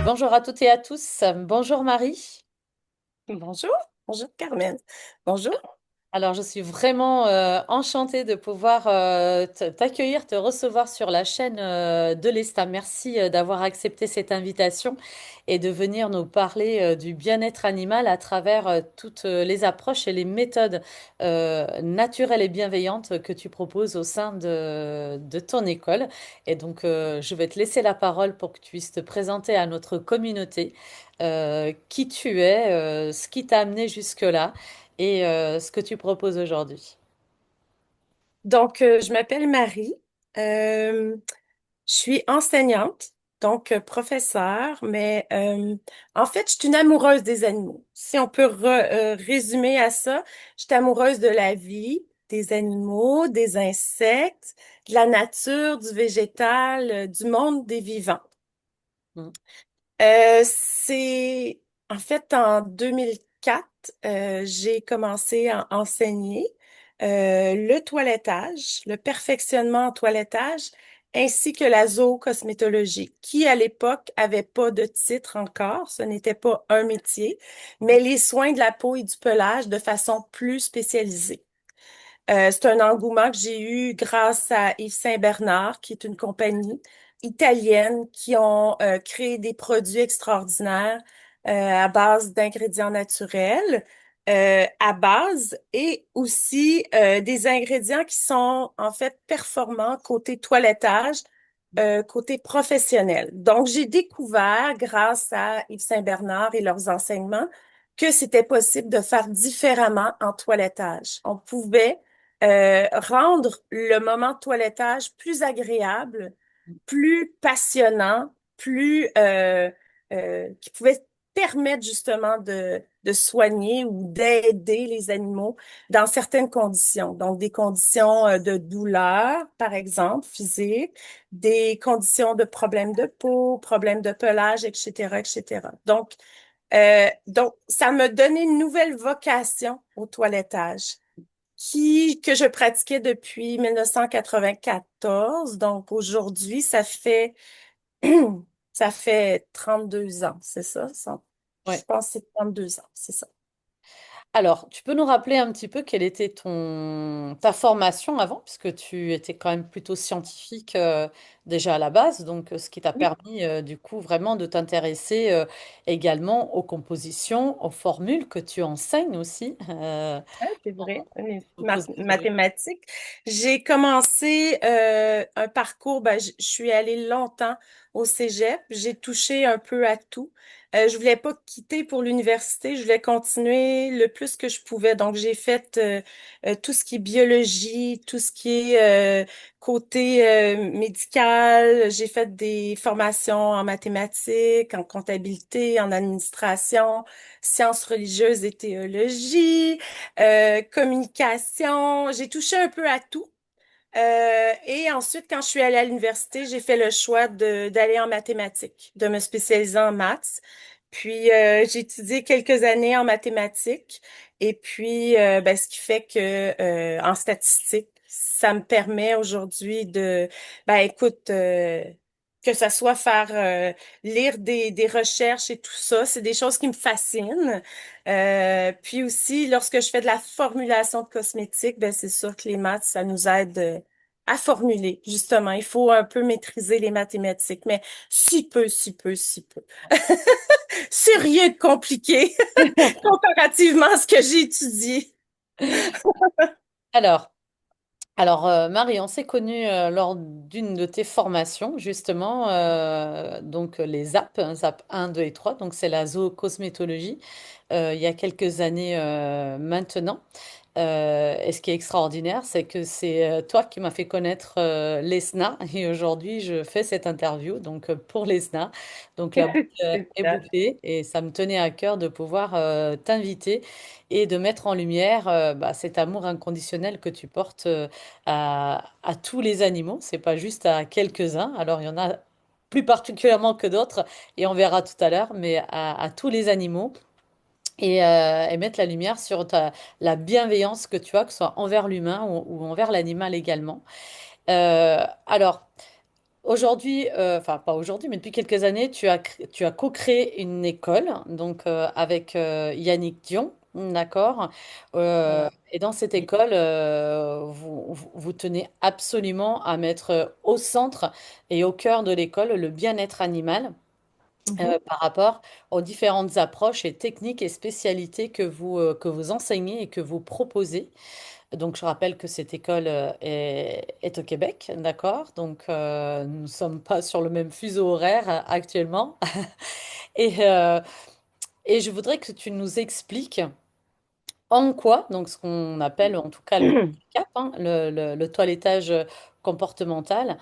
Bonjour à toutes et à tous. Bonjour Marie. Bonjour, bonjour Carmen. Bonjour. Alors, je suis vraiment enchantée de pouvoir t'accueillir, te recevoir sur la chaîne de l'ESTA. Merci d'avoir accepté cette invitation et de venir nous parler du bien-être animal à travers toutes les approches et les méthodes naturelles et bienveillantes que tu proposes au sein de ton école. Et donc, je vais te laisser la parole pour que tu puisses te présenter à notre communauté, qui tu es, ce qui t'a amené jusque-là et ce que tu proposes aujourd'hui. Je m'appelle Marie. Euh, je suis enseignante, professeure, en fait, je suis une amoureuse des animaux. Si on peut résumer à ça, je suis amoureuse de la vie, des animaux, des insectes, de la nature, du végétal, du monde des vivants. Mm. C'est en fait en 2004, j'ai commencé à enseigner le toilettage, le perfectionnement en toilettage, ainsi que la zoocosmétologie, qui à l'époque avait pas de titre encore, ce n'était pas un métier, mais les soins de la peau et du pelage de façon plus spécialisée. C'est un engouement que j'ai eu grâce à Yves Saint-Bernard, qui est une compagnie italienne qui ont créé des produits extraordinaires à base d'ingrédients naturels, à base et aussi des ingrédients qui sont en fait performants côté toilettage, côté professionnel. Donc, j'ai découvert grâce à Yves Saint-Bernard et leurs enseignements que c'était possible de faire différemment en toilettage. On pouvait rendre le moment de toilettage plus agréable, plus passionnant, qui pouvait permettre justement de soigner ou d'aider les animaux dans certaines conditions. Donc, des conditions de douleur, par exemple, physique, des conditions de problèmes de peau, problèmes de pelage, etc., etc. Donc, ça m'a donné une nouvelle vocation au toilettage que je pratiquais depuis 1994. Donc aujourd'hui, ça fait 32 ans, c'est ça? Je Ouais. pense que c'est 32 ans, c'est ça. Alors, tu peux nous rappeler un petit peu quelle était ta formation avant, puisque tu étais quand même plutôt scientifique déjà à la base, donc ce qui t'a Oui, permis du coup vraiment de t'intéresser également aux compositions, aux formules que tu enseignes aussi c'est vrai. Les en cosmétologie. mathématiques. J'ai commencé un parcours, je suis allée longtemps au cégep. J'ai touché un peu à tout. Je voulais pas quitter pour l'université. Je voulais continuer le plus que je pouvais. Donc, j'ai fait tout ce qui est biologie, tout ce qui est côté médical. J'ai fait des formations en mathématiques, en comptabilité, en administration, sciences religieuses et théologie, communication. J'ai touché un peu à tout. Et ensuite, quand je suis allée à l'université, j'ai fait le choix d'aller en mathématiques, de me spécialiser en maths. Puis, j'ai étudié quelques années en mathématiques. Et puis, ce qui fait que en statistique, ça me permet aujourd'hui écoute, que ça soit faire lire des recherches et tout ça, c'est des choses qui me fascinent. Puis aussi, lorsque je fais de la formulation de cosmétiques, c'est sûr que les maths, ça nous aide à formuler, justement. Il faut un peu maîtriser les mathématiques, mais si peu, si peu, si peu. C'est rien de compliqué comparativement à ce que j'ai étudié. Alors, Marie, on s'est connus lors d'une de tes formations, justement, donc les ZAP, hein, ZAP 1, 2 et 3, donc c'est la zoocosmétologie, il y a quelques années maintenant. Et ce qui est extraordinaire, c'est que c'est toi qui m'as fait connaître l'ESNA et aujourd'hui je fais cette interview donc pour l'ESNA. Donc la boucle est Super. bouclée et ça me tenait à cœur de pouvoir t'inviter et de mettre en lumière cet amour inconditionnel que tu portes à tous les animaux. C'est pas juste à quelques-uns. Alors il y en a plus particulièrement que d'autres et on verra tout à l'heure, mais à tous les animaux et mettre la lumière sur la bienveillance que tu as, que ce soit envers l'humain ou envers l'animal également. Alors, aujourd'hui, enfin pas aujourd'hui, mais depuis quelques années, tu as co-créé une école donc avec Yannick Dion, d'accord? Voilà. Et dans cette école, vous tenez absolument à mettre au centre et au cœur de l'école le bien-être animal Mhm. par rapport aux différentes approches et techniques et spécialités que vous enseignez et que vous proposez. Donc, je rappelle que cette école est au Québec, d'accord? Donc, nous ne sommes pas sur le même fuseau horaire actuellement. Et, euh, et je voudrais que tu nous expliques en quoi, donc ce qu'on appelle en tout cas le CAP, hein, le toilettage comportemental,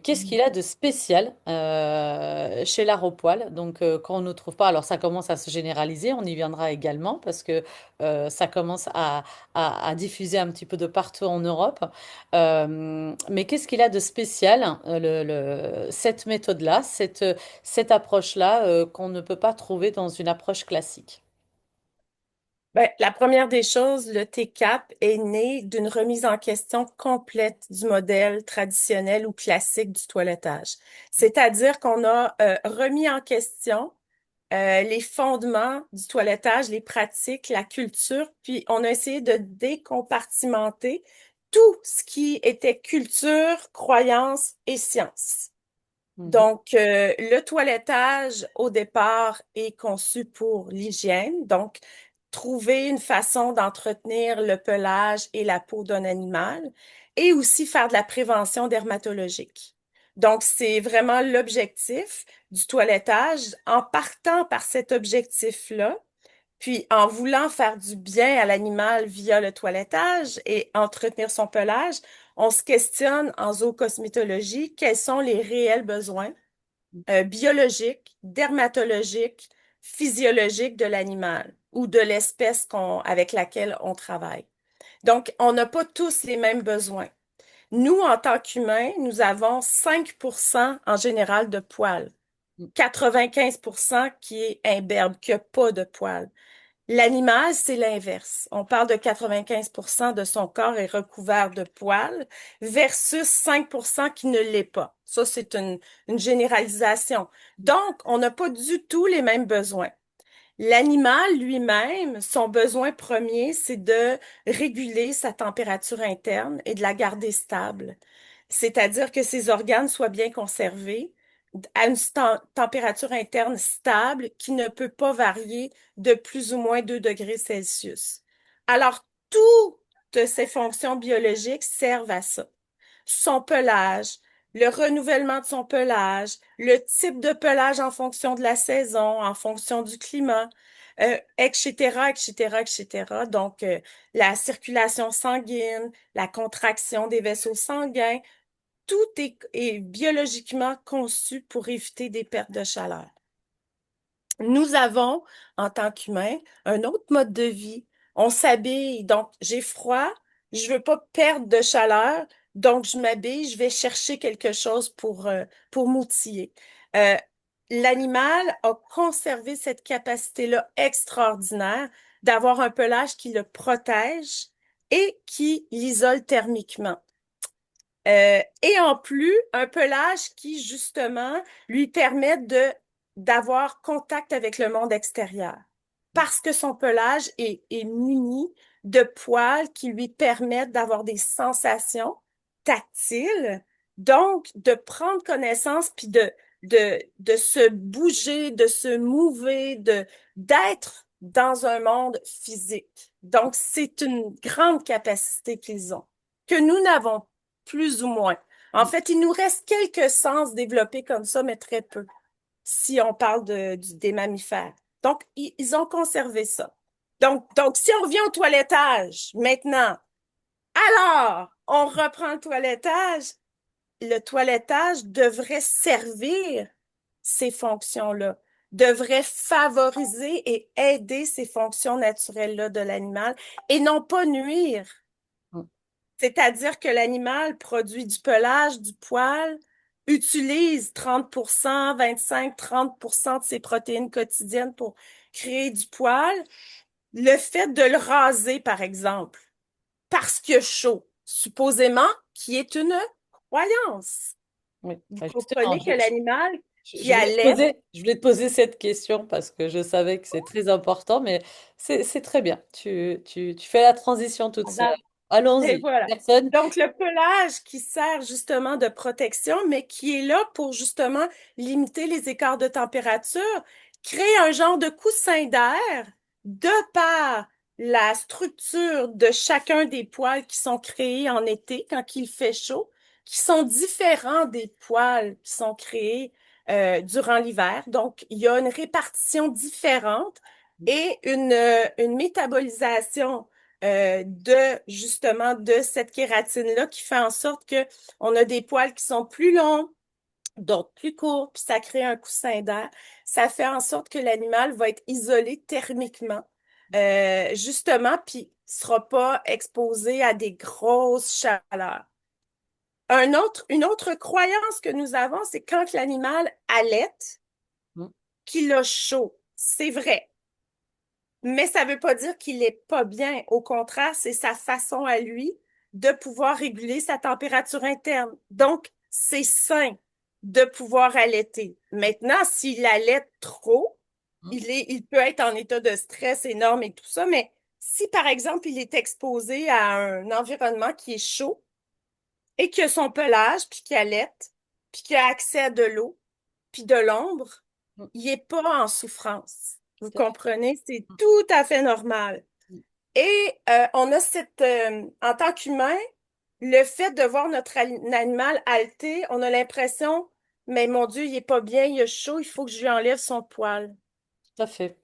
qu'est-ce qu'il a de spécial chez l'Aropoil? Donc quand on ne trouve pas, alors ça commence à se généraliser, on y viendra également parce que ça commence à diffuser un petit peu de partout en Europe. Mais qu'est-ce qu'il a de spécial, cette méthode-là, cette approche-là qu'on ne peut pas trouver dans une approche classique? Ben, la première des choses, le TCAP est né d'une remise en question complète du modèle traditionnel ou classique du toilettage. C'est-à-dire qu'on a remis en question les fondements du toilettage, les pratiques, la culture, puis on a essayé de décompartimenter tout ce qui était culture, croyance et science. Mhm. Donc, le toilettage, au départ, est conçu pour l'hygiène. Donc, trouver une façon d'entretenir le pelage et la peau d'un animal et aussi faire de la prévention dermatologique. Donc, c'est vraiment l'objectif du toilettage. En partant par cet objectif-là, puis en voulant faire du bien à l'animal via le toilettage et entretenir son pelage, on se questionne en zoocosmétologie quels sont les réels besoins biologiques, dermatologiques, physiologiques de l'animal ou de l'espèce avec laquelle on travaille. Donc, on n'a pas tous les mêmes besoins. Nous, en tant qu'humains, nous avons 5% en général de poils, 95% qui est imberbe, qui n'a pas de poils. L'animal, c'est l'inverse. On parle de 95% de son corps est recouvert de poils versus 5% qui ne l'est pas. Ça, c'est une généralisation. Donc, on n'a pas du tout les mêmes besoins. L'animal lui-même, son besoin premier, c'est de réguler sa température interne et de la garder stable. C'est-à-dire que ses organes soient bien conservés à une température interne stable qui ne peut pas varier de plus ou moins 2 degrés Celsius. Alors, toutes ces fonctions biologiques servent à ça. Son pelage, le renouvellement de son pelage, le type de pelage en fonction de la saison, en fonction du climat, etc., etc., etc. Donc, la circulation sanguine, la contraction des vaisseaux sanguins, tout est biologiquement conçu pour éviter des pertes de chaleur. Nous avons, en tant qu'humains, un autre mode de vie. On s'habille, donc j'ai froid, je veux pas perdre de chaleur, donc je m'habille, je vais chercher quelque chose pour m'outiller. Euh, L'animal a conservé cette capacité-là extraordinaire d'avoir un pelage qui le protège et qui l'isole thermiquement. Et en plus, un pelage qui, justement, lui permet d'avoir contact avec le monde extérieur. Parce que son pelage est muni de poils qui lui permettent d'avoir des sensations tactiles, donc de prendre connaissance puis de se bouger, de se mouver, d'être dans un monde physique. Donc, c'est une grande capacité qu'ils ont, que nous n'avons plus ou moins. En fait, il nous reste quelques sens développés comme ça, mais très peu, si on parle des mammifères. Donc, ils ont conservé ça. Donc, si on revient au toilettage maintenant, alors, on reprend le toilettage. Le toilettage devrait servir ces fonctions-là, devrait favoriser et aider ces fonctions naturelles-là de l'animal et non pas nuire. Mm. C'est-à-dire que l'animal produit du pelage, du poil, utilise 30%, 25, 30% de ses protéines quotidiennes pour créer du poil. Le fait de le raser, par exemple, parce qu'il a chaud, supposément, qui est une croyance. Oui, Vous bah, justement, comprenez que l'animal qui je voulais allait, je voulais te poser cette question parce que je savais que c'est très important, mais c'est très bien. Tu fais la transition toute seule. et Allons-y. voilà. Personne. Donc, le pelage qui sert justement de protection, mais qui est là pour justement limiter les écarts de température, crée un genre de coussin d'air de par la structure de chacun des poils qui sont créés en été quand il fait chaud, qui sont différents des poils qui sont créés durant l'hiver. Donc, il y a une répartition différente et une métabolisation de justement de cette kératine-là qui fait en sorte que on a des poils qui sont plus longs, d'autres plus courts, puis ça crée un coussin d'air. Ça fait en sorte que l'animal va être isolé thermiquement, justement, puis sera pas exposé à des grosses chaleurs. Une autre croyance que nous avons, c'est quand l'animal allaite, Mm. qu'il a chaud. C'est vrai. Mais ça ne veut pas dire qu'il n'est pas bien. Au contraire, c'est sa façon à lui de pouvoir réguler sa température interne. Donc, c'est sain de pouvoir allaiter. Maintenant, s'il allaite trop, Mm. il peut être en état de stress énorme et tout ça, mais si par exemple il est exposé à un environnement qui est chaud et qu'il a son pelage, puis qu'il allaite, puis qu'il a accès à de l'eau, puis de l'ombre, Mm. il n'est pas en souffrance. Vous Tout à fait. comprenez? C'est tout à fait normal. Mm. Et on a en tant qu'humain, le fait de voir notre animal halter, on a l'impression, mais mon Dieu, il est pas bien, il a chaud, il faut que je lui enlève son poil. Tout à fait.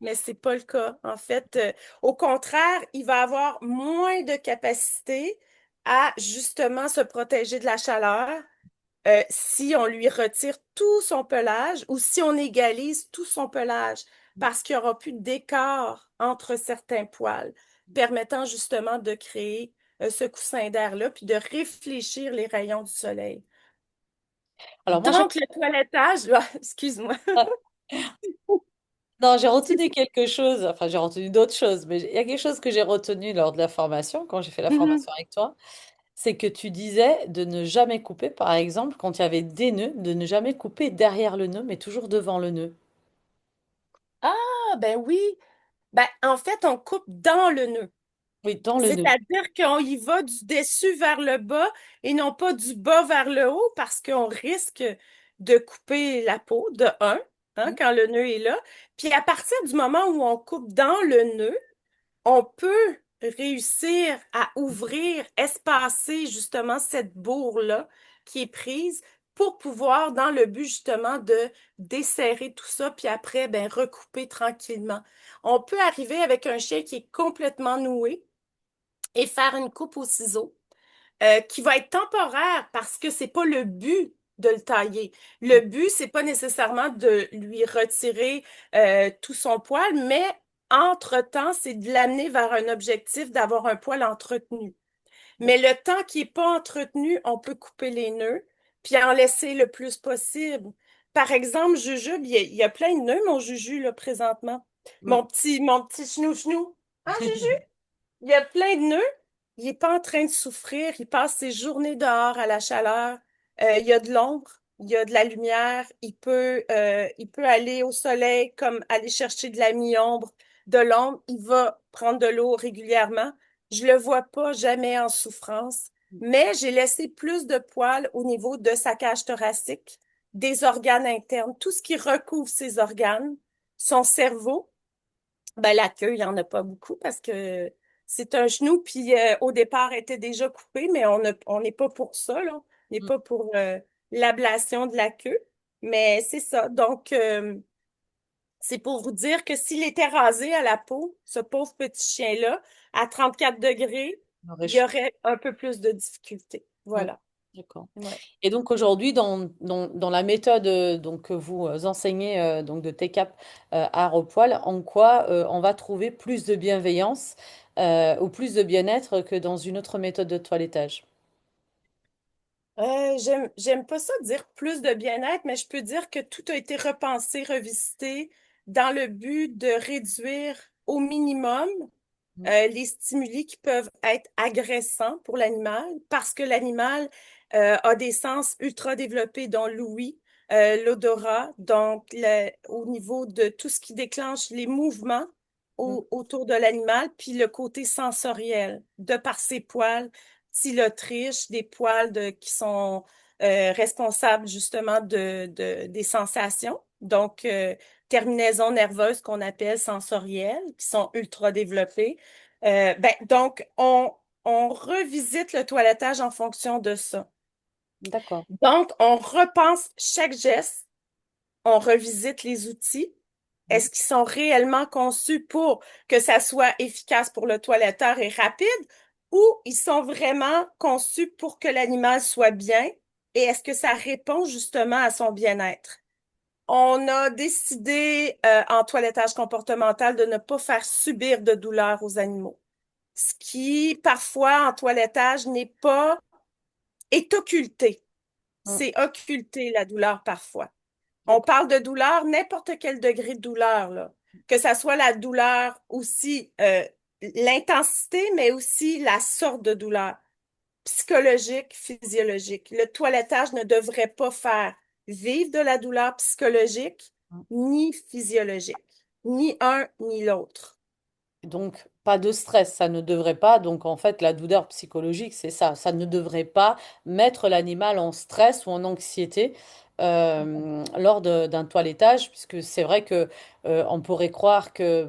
Mais c'est pas le cas. En fait, au contraire, il va avoir moins de capacité à justement se protéger de la chaleur si on lui retire tout son pelage ou si on égalise tout son pelage, parce qu'il n'y aura plus d'écart entre certains poils, permettant justement de créer ce coussin d'air-là, puis de réfléchir les rayons du soleil. Alors moi, Donc, le toilettage, excuse-moi. non, j'ai retenu quelque chose. Enfin, j'ai retenu d'autres choses, mais il y a quelque chose que j'ai retenu lors de la formation, quand j'ai fait la Mhm. formation avec toi, c'est que tu disais de ne jamais couper, par exemple, quand il y avait des nœuds, de ne jamais couper derrière le nœud, mais toujours devant le nœud. Ah, ben oui. Ben, en fait, on coupe dans le nœud. Oui, dans le nœud. C'est-à-dire qu'on y va du dessus vers le bas et non pas du bas vers le haut parce qu'on risque de couper la peau de un, hein, Mm. quand le nœud est là. Puis à partir du moment où on coupe dans le nœud, on peut réussir à ouvrir, espacer justement cette bourre-là qui est prise pour pouvoir, dans le but justement de desserrer tout ça, puis après, ben, recouper tranquillement. On peut arriver avec un chien qui est complètement noué et faire une coupe au ciseau qui va être temporaire parce que c'est pas le but de le tailler. Le but, c'est pas nécessairement de lui retirer tout son poil, mais entre-temps, c'est de l'amener vers un objectif d'avoir un poil entretenu. Mais le temps qui est pas entretenu, on peut couper les nœuds puis en laisser le plus possible. Par exemple, Jujube, il y a plein de nœuds, mon Juju, là, présentement. Mm. Mon petit chnou-chnou. Ah, Juju? Il y a plein de nœuds. Il n'est pas en train de souffrir. Il passe ses journées dehors à la chaleur. Il y a de l'ombre, il y a de la lumière. Il peut aller au soleil comme aller chercher de la mi-ombre, de l'ombre. Il va prendre de l'eau régulièrement. Je le vois pas jamais en souffrance, mais j'ai laissé plus de poils au niveau de sa cage thoracique, des organes internes, tout ce qui recouvre ses organes, son cerveau. Ben, la queue, il n'y en a pas beaucoup parce que c'est un genou, puis au départ, elle était déjà coupé, mais on n'est pas pour ça, là. On n'est Mm. pas pour l'ablation de la queue. Mais c'est ça. Donc, C'est pour vous dire que s'il était rasé à la peau, ce pauvre petit chien-là, à 34 degrés, On aurait il y chaud. aurait un peu plus de difficultés. Mm. Voilà. D'accord. Ouais. Et donc aujourd'hui, dans la méthode donc, que vous enseignez donc de TCAP à Repoil, en quoi on va trouver plus de bienveillance ou plus de bien-être que dans une autre méthode de toilettage? J'aime pas ça dire plus de bien-être, mais je peux dire que tout a été repensé, revisité dans le but de réduire au minimum Mm, les stimuli qui peuvent être agressants pour l'animal parce que l'animal a des sens ultra développés, dont l'ouïe, l'odorat, donc au niveau de tout ce qui déclenche les mouvements mm, autour de l'animal, puis le côté sensoriel, de par ses poils, petits L'Autriche, des poils qui sont responsables justement des sensations. Donc, terminaisons nerveuses qu'on appelle sensorielles, qui sont ultra développées. Donc, on revisite le toilettage en fonction de ça. d'accord. Donc, on repense chaque geste, on revisite les outils. Mm, Est-ce qu'ils sont réellement conçus pour que ça soit efficace pour le toiletteur et rapide ou ils sont vraiment conçus pour que l'animal soit bien et est-ce que ça répond justement à son bien-être? On a décidé en toilettage comportemental de ne pas faire subir de douleur aux animaux. Ce qui, parfois, en toilettage, n'est pas, est occulté. mm, C'est occulté, la douleur, parfois. On parle de douleur, n'importe quel degré de douleur, là. Que ça soit la douleur aussi, l'intensité, mais aussi la sorte de douleur, psychologique, physiologique. Le toilettage ne devrait pas faire vivre de la douleur psychologique mm. ni physiologique, ni un ni l'autre. Donc, pas de stress, ça ne devrait pas. Donc, en fait, la douleur psychologique, c'est ça. Ça ne devrait pas mettre l'animal en stress ou en anxiété lors d'un toilettage, puisque c'est vrai que on pourrait croire que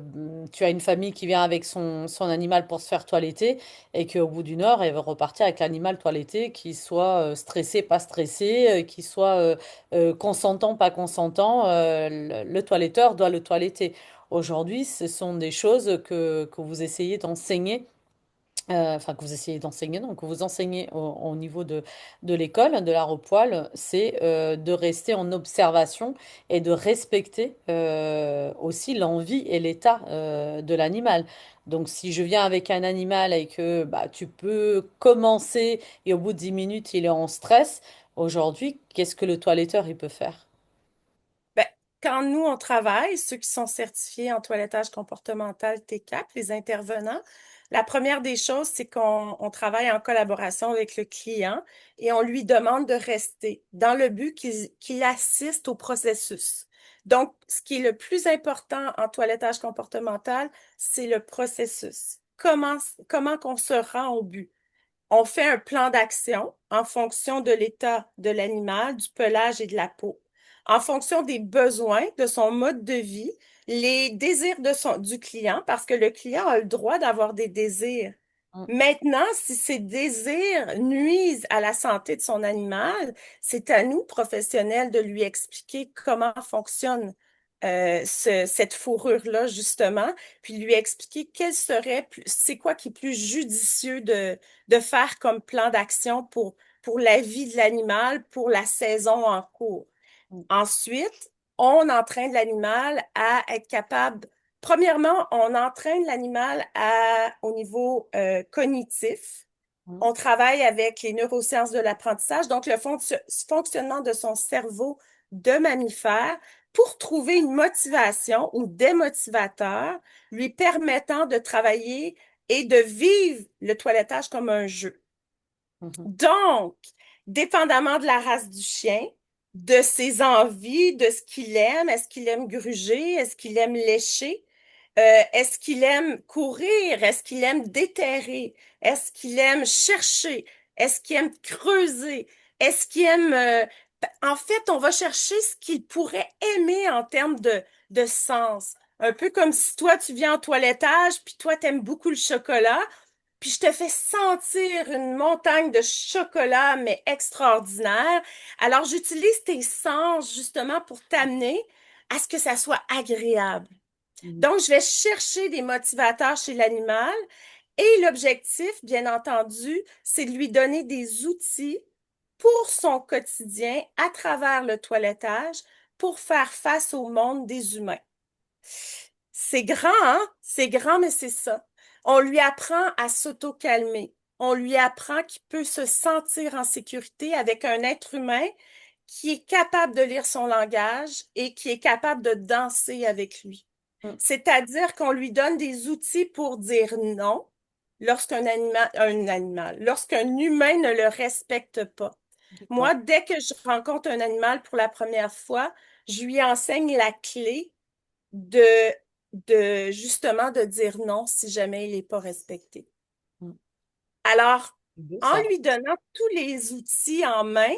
tu as une famille qui vient avec son animal pour se faire toiletter et qu'au bout d'une heure, elle va repartir avec l'animal toiletté, qui soit stressé, pas stressé, qui soit consentant, pas consentant. Le toiletteur doit le toiletter. Aujourd'hui, ce sont des choses que vous essayez d'enseigner, enfin que vous essayez d'enseigner, donc que vous enseignez au niveau de l'école, de l'art au poil, c'est de rester en observation et de respecter aussi l'envie et l'état de l'animal. Donc si je viens avec un animal et que bah, tu peux commencer et au bout de 10 minutes il est en stress, aujourd'hui, qu'est-ce que le toiletteur il peut faire? Ben, quand nous, on travaille, ceux qui sont certifiés en toilettage comportemental TCAP, les intervenants, la première des choses, c'est qu'on travaille en collaboration avec le client et on lui demande de rester dans le but qu'il assiste au processus. Donc, ce qui est le plus important en toilettage comportemental, c'est le processus. Comment qu'on se rend au but? On fait un plan d'action en fonction de l'état de l'animal, du pelage et de la peau, en fonction des besoins de son mode de vie, les désirs du client, parce que le client a le droit d'avoir des désirs. Mm, Maintenant, si ces désirs nuisent à la santé de son animal, c'est à nous, professionnels, de lui expliquer comment fonctionne cette fourrure-là, justement, puis lui expliquer c'est quoi qui est plus judicieux de faire comme plan d'action pour la vie de l'animal, pour la saison en cours. mm, Ensuite, on entraîne l'animal à être capable, premièrement, on entraîne l'animal au niveau cognitif. mm, On travaille avec les neurosciences de l'apprentissage, donc le fonctionnement de son cerveau de mammifère pour trouver une motivation ou des motivateurs lui permettant de travailler et de vivre le toilettage comme un jeu. mhm, Donc, dépendamment de la race du chien, de ses envies, de ce qu'il aime, est-ce qu'il aime gruger, est-ce qu'il aime lécher, est-ce qu'il aime courir, est-ce qu'il aime déterrer, est-ce qu'il aime chercher, est-ce qu'il aime creuser, est-ce qu'il aime... En fait, on va chercher ce qu'il pourrait aimer en termes de sens. Un peu comme si toi, tu viens en toilettage, puis toi, t'aimes beaucoup le chocolat. Puis je te fais sentir une montagne de chocolat, mais extraordinaire. Alors, j'utilise tes sens justement pour t'amener. à ce que ça soit agréable. Mhm. Donc, je vais chercher des motivateurs chez l'animal et l'objectif, bien entendu, c'est de lui donner des outils pour son quotidien à travers le toilettage pour faire face au monde des humains. C'est grand, hein? C'est grand, mais c'est ça. On lui apprend à s'auto-calmer. On lui apprend qu'il peut se sentir en sécurité avec un être humain qui est capable de lire son langage et qui est capable de danser avec lui. Mhm. C'est-à-dire qu'on lui donne des outils pour dire non lorsqu'un humain ne le respecte pas. D'accord. Moi, dès que je rencontre un animal pour la première fois, je lui enseigne la clé de, de justement de dire non si jamais il n'est pas respecté. Mhm. Alors, C'est beau en ça. lui donnant tous les outils en main,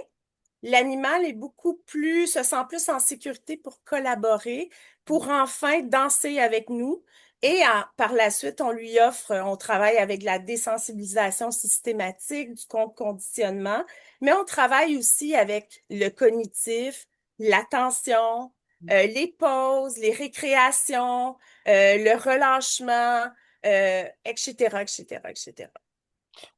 l'animal est beaucoup plus, se sent plus en sécurité pour collaborer, pour enfin danser avec nous. Et par la suite, on lui offre, on travaille avec la désensibilisation systématique, du conditionnement, mais on travaille aussi avec le cognitif, l'attention, les pauses, les récréations, le relâchement, etc., etc., etc.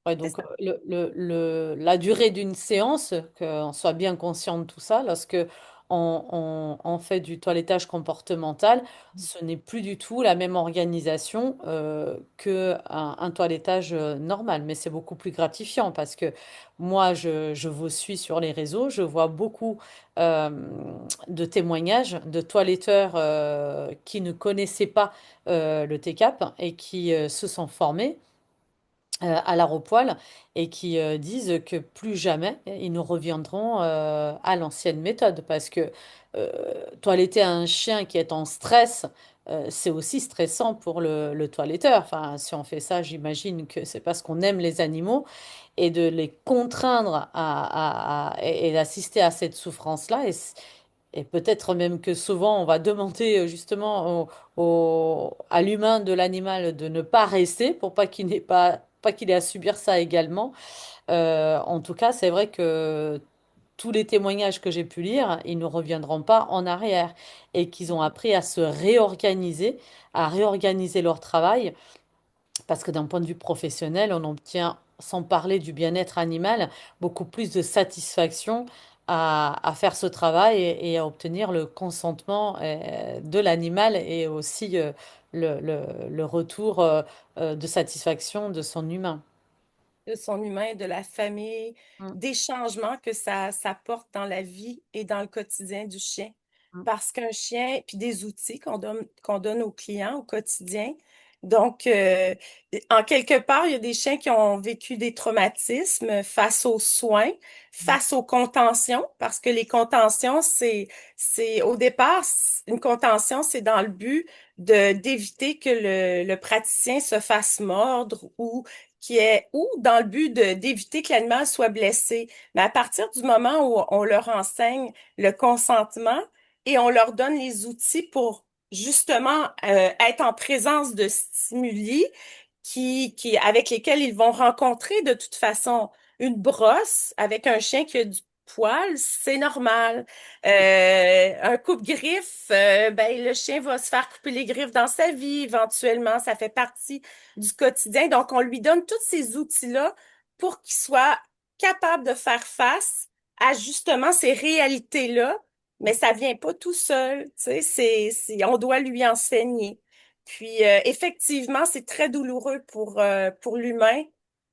Ouais, C'est donc, ça. la durée d'une séance, qu'on soit bien conscient de tout ça, lorsque on fait du toilettage comportemental, ce n'est plus du tout la même organisation que un toilettage normal, mais c'est beaucoup plus gratifiant parce que moi, je vous suis sur les réseaux, je vois beaucoup euh, de témoignages de toiletteurs qui ne connaissaient pas le TCAP et qui se sont formés à l'art au poil et qui disent que plus jamais ils ne reviendront à l'ancienne méthode parce que toiletter un chien qui est en stress, c'est aussi stressant pour le toiletteur. Enfin, si on fait ça, j'imagine que c'est parce qu'on aime les animaux et de les contraindre et d'assister à cette souffrance-là. Et peut-être même que souvent on va demander justement à l'humain de l'animal de ne pas rester pour pas qu'il ait à subir ça également. En tout cas, c'est vrai que tous les témoignages que j'ai pu lire, ils ne reviendront pas en arrière et qu'ils ont appris à se réorganiser, à réorganiser leur travail parce que d'un point de vue professionnel, on obtient, sans parler du bien-être animal, beaucoup plus de satisfaction à faire ce travail et à obtenir le consentement de l'animal et aussi le retour de satisfaction de son humain. De son humain, de la famille, Mm, des changements que ça porte dans la vie et dans le quotidien du chien. mm, Parce qu'un chien, puis des outils qu'on donne aux clients au quotidien. Donc, en quelque part, il y a des chiens qui ont vécu des traumatismes face aux soins, mm, face aux contentions, parce que les contentions, au départ, une contention, c'est dans le but d'éviter que le praticien se fasse mordre ou dans le but d'éviter que l'animal soit blessé. Mais à partir du moment où on leur enseigne le consentement et on leur donne les outils pour justement être en présence de stimuli avec lesquels ils vont rencontrer de toute façon une brosse avec un chien qui a du poil, c'est normal. Un coupe-griffe, ben, le chien va se faire couper les griffes dans sa vie éventuellement, ça fait partie du quotidien. Donc, on lui donne tous ces outils-là pour qu'il soit capable de faire face à justement ces réalités-là, mais ça vient pas tout seul, tu sais, on doit lui enseigner. Puis, effectivement, c'est très douloureux pour l'humain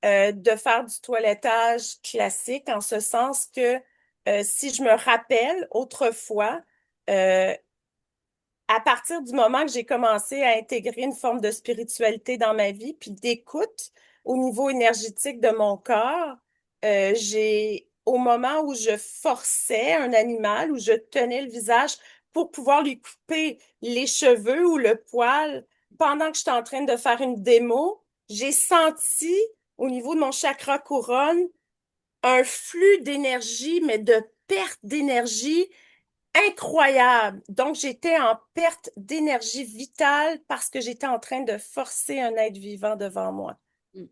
de faire du toilettage classique, en ce sens que si je me rappelle autrefois, euh, à partir du moment que j'ai commencé à intégrer une forme de spiritualité dans ma vie, puis d'écoute au niveau énergétique de mon corps, au moment où je forçais un animal, où je tenais le visage pour pouvoir lui couper les cheveux ou le poil, pendant que j'étais en train de faire une démo, j'ai senti au niveau de mon chakra couronne un flux d'énergie, mais de perte d'énergie incroyable. Donc, j'étais en perte d'énergie vitale parce que j'étais en train de forcer un être vivant devant moi. mm.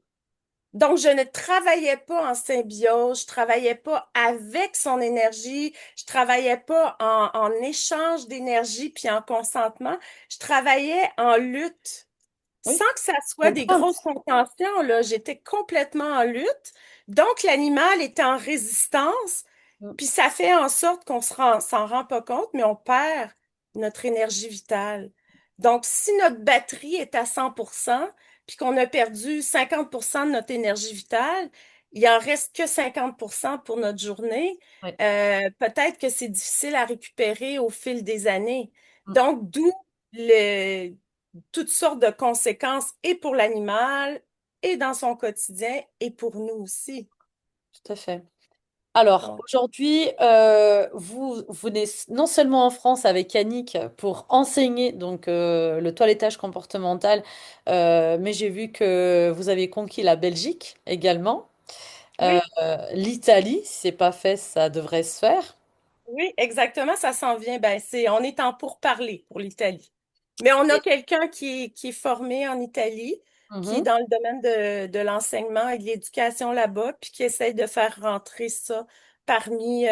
Donc, je ne travaillais pas en symbiose, je travaillais pas avec son énergie, je travaillais pas en échange d'énergie puis en consentement, je travaillais en lutte Oui, sans que ça soit des grosses contrainte. contentions, là. J'étais complètement en lutte. Donc, l'animal était en résistance, Mm. puis ça fait en sorte s'en rend pas compte, mais on perd notre énergie vitale. Donc, si notre batterie est à 100%, puis qu'on a perdu 50% de notre énergie vitale, il en reste que 50% pour notre journée. Oui. Peut-être que c'est difficile à récupérer au fil des années. Mm. Donc, d'où le, toutes sortes de conséquences et pour l'animal, et dans son quotidien, et pour nous aussi. Tout à fait. Alors, Donc, aujourd'hui, vous venez non seulement en France avec Yannick pour enseigner donc le toilettage comportemental, mais j'ai vu que vous avez conquis la Belgique également. oui, L'Italie, si c'est pas fait, ça devrait se faire. oui, exactement, ça s'en vient. Ben, on est en pourparlers pour l'Italie. Mais on a Et- quelqu'un qui est formé en Italie, qui est Mhm, dans le domaine de l'enseignement et de l'éducation là-bas, puis qui essaye de faire rentrer ça parmi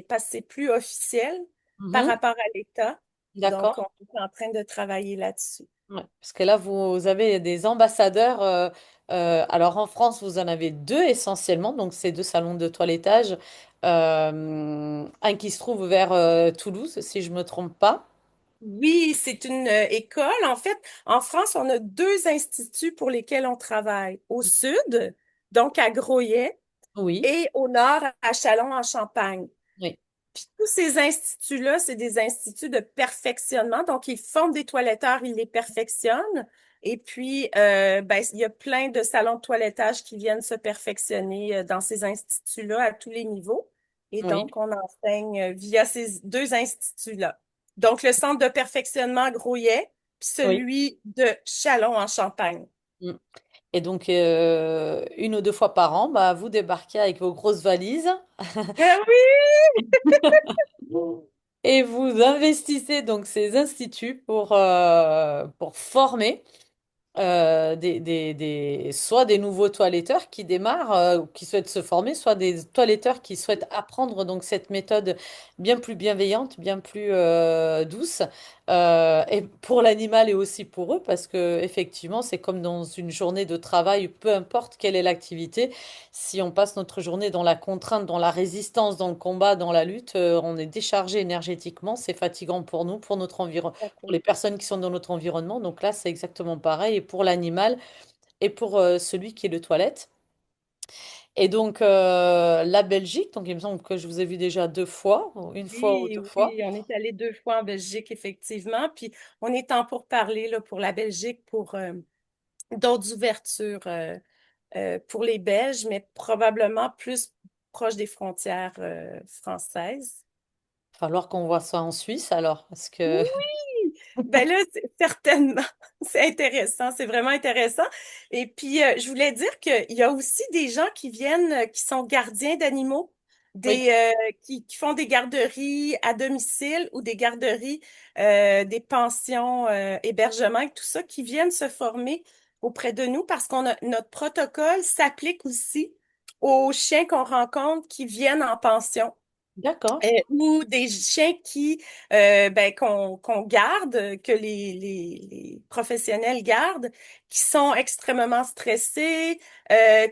parce que c'est plus officiel par mhm, rapport à l'État. Donc, d'accord. on est en train de travailler là-dessus. Ouais, parce que là, vous avez des ambassadeurs. Alors en France, vous en avez deux essentiellement, donc ces deux salons de toilettage. Un qui se trouve vers Toulouse, si je me trompe pas. Oui, c'est une école. En fait, en France, on a deux instituts pour lesquels on travaille. Au sud, donc à Groyet, Oui, et au nord, à Châlons-en-Champagne. oui, Puis tous ces instituts-là, c'est des instituts de perfectionnement. Donc, ils forment des toiletteurs, ils les perfectionnent. Et puis, ben, il y a plein de salons de toilettage qui viennent se perfectionner dans ces instituts-là à tous les niveaux. Et oui. donc, on enseigne via ces deux instituts-là. Donc, le centre de perfectionnement Grouillet, puis Oui. celui de Châlons-en-Champagne. Mm. Et donc, une ou deux fois par an, bah, vous débarquez avec vos grosses valises Ah oui! et vous investissez donc ces instituts pour former. Soit des nouveaux toiletteurs qui démarrent, ou qui souhaitent se former, soit des toiletteurs qui souhaitent apprendre donc cette méthode bien plus bienveillante, bien plus douce, et pour l'animal et aussi pour eux, parce que effectivement, c'est comme dans une journée de travail, peu importe quelle est l'activité, si on passe notre journée dans la contrainte, dans la résistance, dans le combat, dans la lutte, on est déchargé énergétiquement, c'est fatigant pour nous, pour notre environnement, pour les personnes qui sont dans notre environnement. Donc là, c'est exactement pareil et pour l'animal et pour celui qui est le toilette. Et donc la Belgique, donc il me semble que je vous ai vu déjà deux fois, ou une fois ou Oui, deux fois. oui, on est allé 2 fois en Belgique, effectivement. Puis on est en pourparlers là, pour la Belgique pour d'autres ouvertures pour les Belges, mais probablement plus proche des frontières françaises. Il va falloir qu'on voit ça en Suisse alors, parce que Ben là, certainement, c'est intéressant, c'est vraiment intéressant. Et puis, je voulais dire qu'il y a aussi des gens qui viennent, qui sont gardiens d'animaux, oui, qui font des garderies à domicile ou des garderies, des pensions, hébergements et tout ça, qui viennent se former auprès de nous parce notre protocole s'applique aussi aux chiens qu'on rencontre qui viennent en pension d'accord, ou des chiens ben, qu'on garde, que les professionnels gardent, qui sont extrêmement stressés,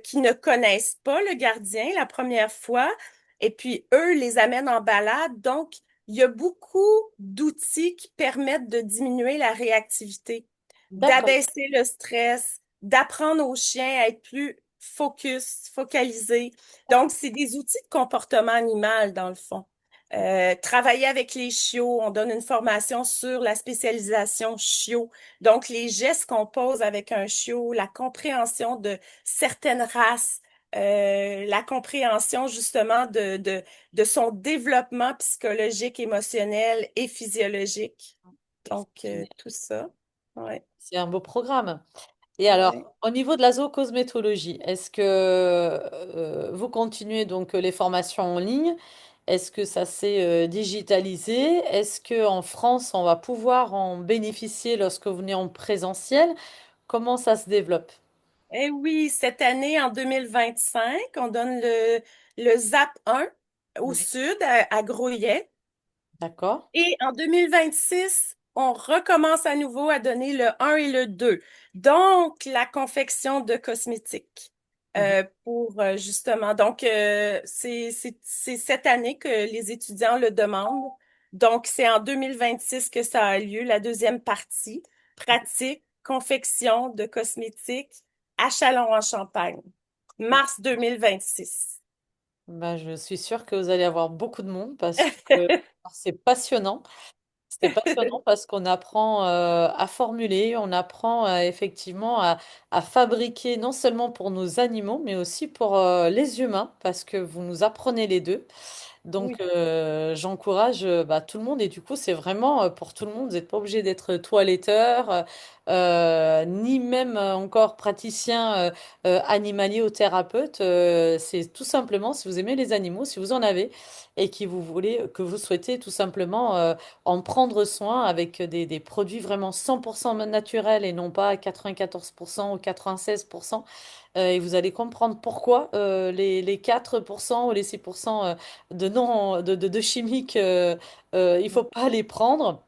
qui ne connaissent pas le gardien la première fois, et puis eux les amènent en balade. Donc, il y a beaucoup d'outils qui permettent de diminuer la réactivité, d'accord. d'abaisser le stress, d'apprendre aux chiens à être plus focalisés. Donc, c'est des outils de comportement animal, dans le fond. Travailler avec les chiots, on donne une formation sur la spécialisation chiot. Donc, les gestes qu'on pose avec un chiot, la compréhension de certaines races, la compréhension justement de son développement psychologique, émotionnel et physiologique. Donc, tout ça. Ouais, C'est un beau programme. Et ouais. alors, au niveau de la zoocosmétologie, est-ce que vous continuez donc les formations en ligne? Est-ce que ça s'est digitalisé? Est-ce que en France, on va pouvoir en bénéficier lorsque vous venez en présentiel? Comment ça se développe? Eh oui, cette année, en 2025, on donne le ZAP 1 au Oui. sud, à Grouillet. D'accord. Et en 2026, on recommence à nouveau à donner le 1 et le 2. Donc, la confection de cosmétiques. Mhm. Pour justement, donc c'est cette année que les étudiants le demandent. Donc, c'est en 2026 que ça a lieu, la deuxième partie, pratique, confection de cosmétiques à Châlons-en-Champagne, mars 2026. Bah, je suis sûre que vous allez avoir beaucoup de monde parce que c'est passionnant. C'est passionnant parce qu'on apprend à formuler, on apprend effectivement à fabriquer non seulement pour nos animaux, mais aussi pour les humains, parce que vous nous apprenez les deux. Donc, Oui. j'encourage bah, tout le monde et du coup, c'est vraiment pour tout le monde. Vous n'êtes pas obligé d'être toiletteur, ni même encore praticien animalier ou thérapeute. C'est tout simplement, si vous aimez les animaux, si vous en avez et que vous souhaitez tout simplement en prendre soin avec des produits vraiment 100% naturels et non pas 94% ou 96%. Et vous allez comprendre pourquoi les 4% ou les 6% de non de chimiques, il faut pas les prendre.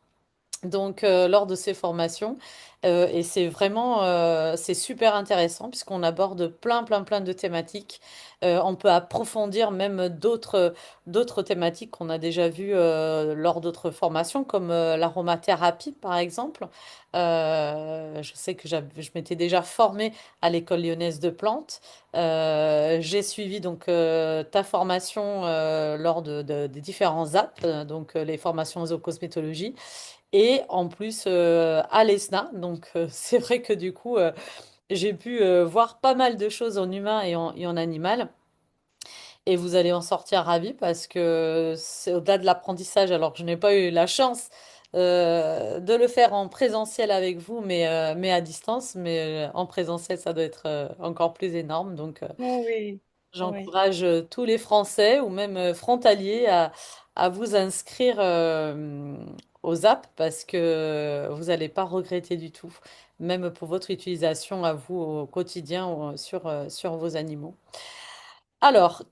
Donc, lors de ces formations, et c'est vraiment, c'est super intéressant puisqu'on aborde plein de thématiques. On peut approfondir même d'autres thématiques qu'on a déjà vues lors d'autres formations, comme l'aromathérapie, par exemple. Je sais que je m'étais déjà formée à l'école lyonnaise de plantes. J'ai suivi donc ta formation lors des différents apps, donc les formations en zoocosmétologie et en plus à l'ESNA. Donc c'est vrai que du coup, j'ai pu voir pas mal de choses en humain et en animal. Et vous allez en sortir ravi parce que c'est au-delà de l'apprentissage, alors que je n'ai pas eu la chance de le faire en présentiel avec vous, mais à distance. Mais en présentiel, ça doit être encore plus énorme. Donc, Oui, oui. j'encourage tous les Français ou même frontaliers à vous inscrire aux apps parce que vous n'allez pas regretter du tout, même pour votre utilisation à vous au quotidien ou, sur vos animaux. Alors,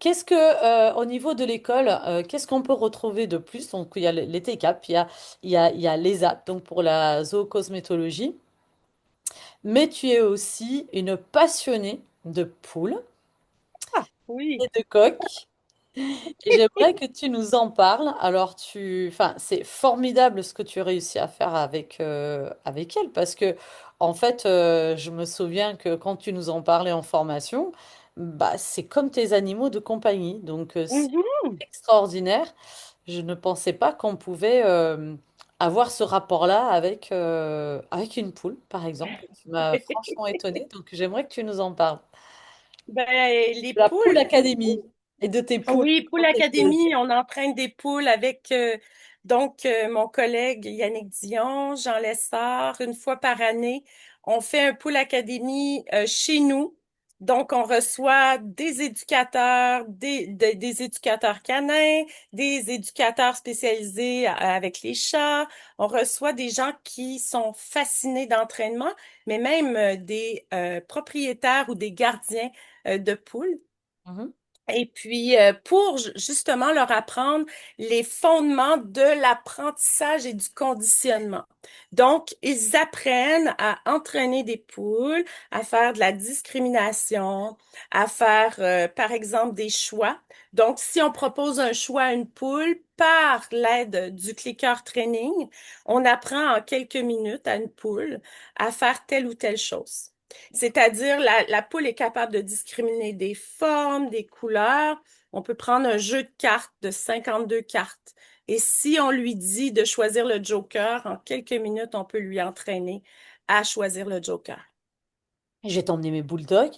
au niveau de l'école, qu'est-ce qu'on peut retrouver de plus? Donc, il y a les TCAP, il y a les apps, donc pour la zoocosmétologie, mais tu es aussi une passionnée de poules Ah, oui. et de coqs. Et j'aimerais que tu nous en parles. Alors, enfin, c'est formidable ce que tu réussis à faire avec elle, parce que, en fait, je me souviens que quand tu nous en parlais en formation, bah, c'est comme tes animaux de compagnie. Donc, c'est Mhm. extraordinaire. Je ne pensais pas qu'on pouvait avoir ce rapport-là avec une poule, par exemple. Tu m'as franchement étonnée. Donc, j'aimerais que tu nous en parles. Ben, les De la poule poules, académie et de tes poules. oui, Poule Quand elles- Académie, on entraîne des poules avec mon collègue Yannick Dion, Jean Lessard, une fois par année. On fait un Poule Académie chez nous. Donc, on reçoit des éducateurs, des éducateurs canins, des éducateurs spécialisés avec les chats. On reçoit des gens qui sont fascinés d'entraînement, mais même des propriétaires ou des gardiens de poules. Mhm. Et puis, pour justement leur apprendre les fondements de l'apprentissage et du conditionnement. Donc, ils apprennent à entraîner des poules, à faire de la discrimination, à faire, par exemple, des choix. Donc, si on propose un choix à une poule par l'aide du clicker training, on apprend en quelques minutes à une poule à faire telle ou telle chose. C'est-à-dire, la poule est capable de discriminer des formes, des couleurs. On peut prendre un jeu de cartes de 52 cartes. Et si on lui dit de choisir le Joker, en quelques minutes, on peut lui entraîner à choisir le Joker. Je vais t'emmener mes bulldogs.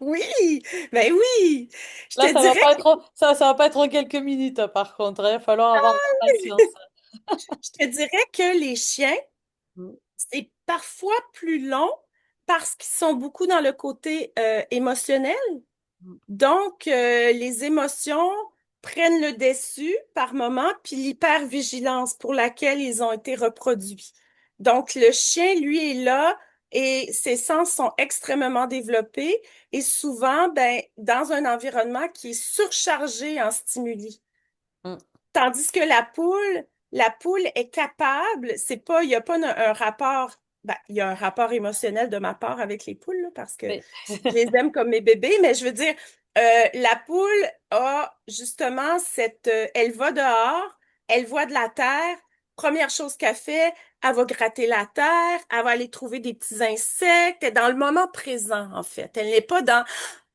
Oui, ben oui. Je Là, te dirais ça va pas être en quelques minutes, hein, par contre, hein. Il va falloir avoir de la patience. Je te dirais que les chiens, Mm, c'est parfois plus long parce qu'ils sont beaucoup dans le côté émotionnel. mm. Donc, les émotions prennent le dessus par moment, puis l'hypervigilance pour laquelle ils ont été reproduits. Donc, le chien, lui, est là et ses sens sont extrêmement développés et souvent, ben, dans un environnement qui est surchargé en stimuli. Mm. Tandis que la poule est capable, c'est pas, il n'y a pas un rapport, ben, il y a un rapport émotionnel de ma part avec les poules, là, parce que Oui. je les aime comme mes bébés, mais je veux dire, la poule a justement elle va dehors, elle voit de la terre, première chose qu'elle fait, elle va gratter la terre, elle va aller trouver des petits insectes, elle est dans le moment présent, en fait. Elle n'est pas dans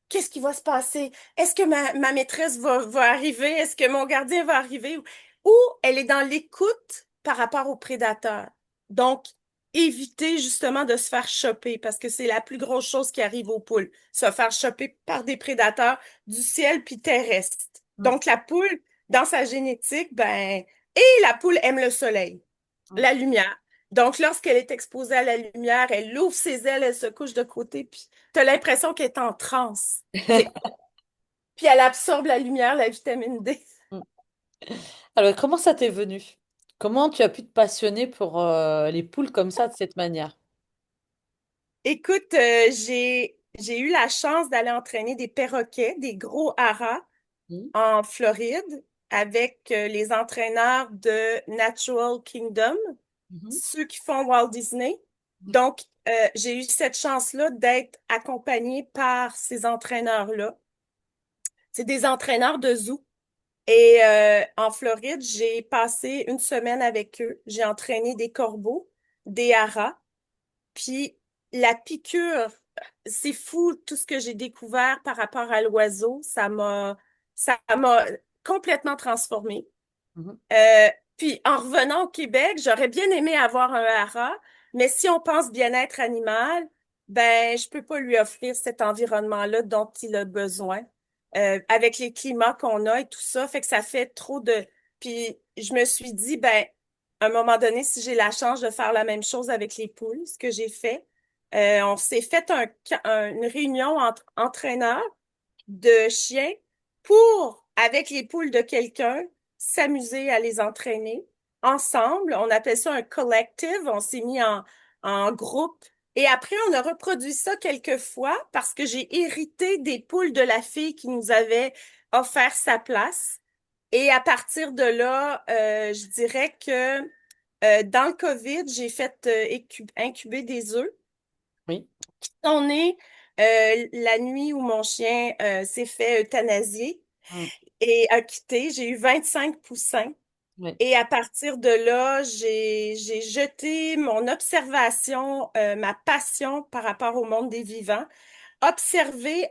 qu'est-ce qui va se passer? Est-ce que ma maîtresse va arriver? Est-ce que mon gardien va arriver? Ou elle est dans l'écoute par rapport au prédateur. Donc, éviter justement de se faire choper parce que c'est la plus grosse chose qui arrive aux poules, se faire choper par des prédateurs du ciel puis terrestre. Mm. Donc, la poule, dans sa génétique, ben, et la poule aime le soleil, Mm. la lumière. Donc, lorsqu'elle est exposée à la lumière, elle ouvre ses ailes, elle se couche de côté, puis tu as l'impression qu'elle est en transe. C'est... Puis elle absorbe la lumière, la vitamine D. Mm. Alors, comment ça t'est venu? Comment tu as pu te passionner pour les poules comme ça, de cette manière? Écoute, j'ai eu la chance d'aller entraîner des perroquets, des gros haras Mm. en Floride avec les entraîneurs de Natural Kingdom, Mhm. ceux qui font Walt Disney. Donc, j'ai eu cette chance-là d'être accompagnée par ces entraîneurs-là. C'est des entraîneurs de zoo. Et en Floride, j'ai passé une semaine avec eux. J'ai entraîné des corbeaux, des haras. Puis la piqûre, c'est fou tout ce que j'ai découvert par rapport à l'oiseau. Ça m'a complètement transformée. Mhm. Puis en revenant au Québec, j'aurais bien aimé avoir un hara, mais si on pense bien-être animal, ben je peux pas lui offrir cet environnement-là dont il a besoin, avec les climats qu'on a et tout ça, fait que ça fait trop de. Puis je me suis dit, ben à un moment donné, si j'ai la chance de faire la même chose avec les poules, ce que j'ai fait, on s'est fait une réunion entre entraîneurs de chiens pour, avec les poules de quelqu'un, s'amuser à les entraîner ensemble. On appelle ça un collective. On s'est mis en groupe. Et après, on a reproduit ça quelques fois parce que j'ai hérité des poules de la fille qui nous avait offert sa place. Et à partir de là, je dirais que dans le COVID, j'ai fait incuber des œufs. Oui. On est la nuit où mon chien s'est fait euthanasier Mm. et a quitté. J'ai eu 25 poussins. Oui. Et à partir de là, j'ai jeté mon observation, ma passion par rapport au monde des vivants, observer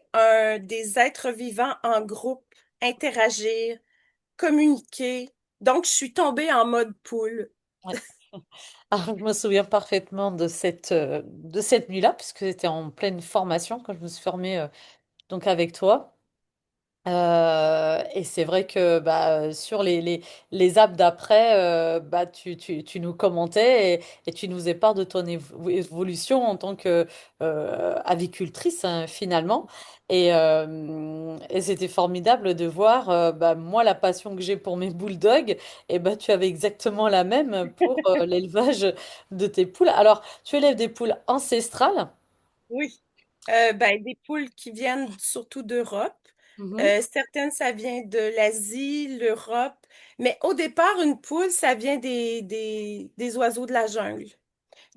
des êtres vivants en groupe, interagir, communiquer. Donc, je suis tombée en mode poule. Oui. Ah, je me souviens parfaitement de cette nuit-là, puisque j'étais en pleine formation quand je me suis formée donc avec toi. Et c'est vrai que bah, sur les apps d'après, bah, tu nous commentais et tu nous faisais part de ton évolution en tant que avicultrice hein, finalement. Et c'était formidable de voir bah, moi la passion que j'ai pour mes bulldogs. Et bah, tu avais exactement la même pour l'élevage de tes poules. Alors, tu élèves des poules ancestrales. Oui. Ben, des poules qui viennent surtout d'Europe. Mhm. Certaines, ça vient de l'Asie, l'Europe. Mais au départ, une poule, ça vient des oiseaux de la jungle.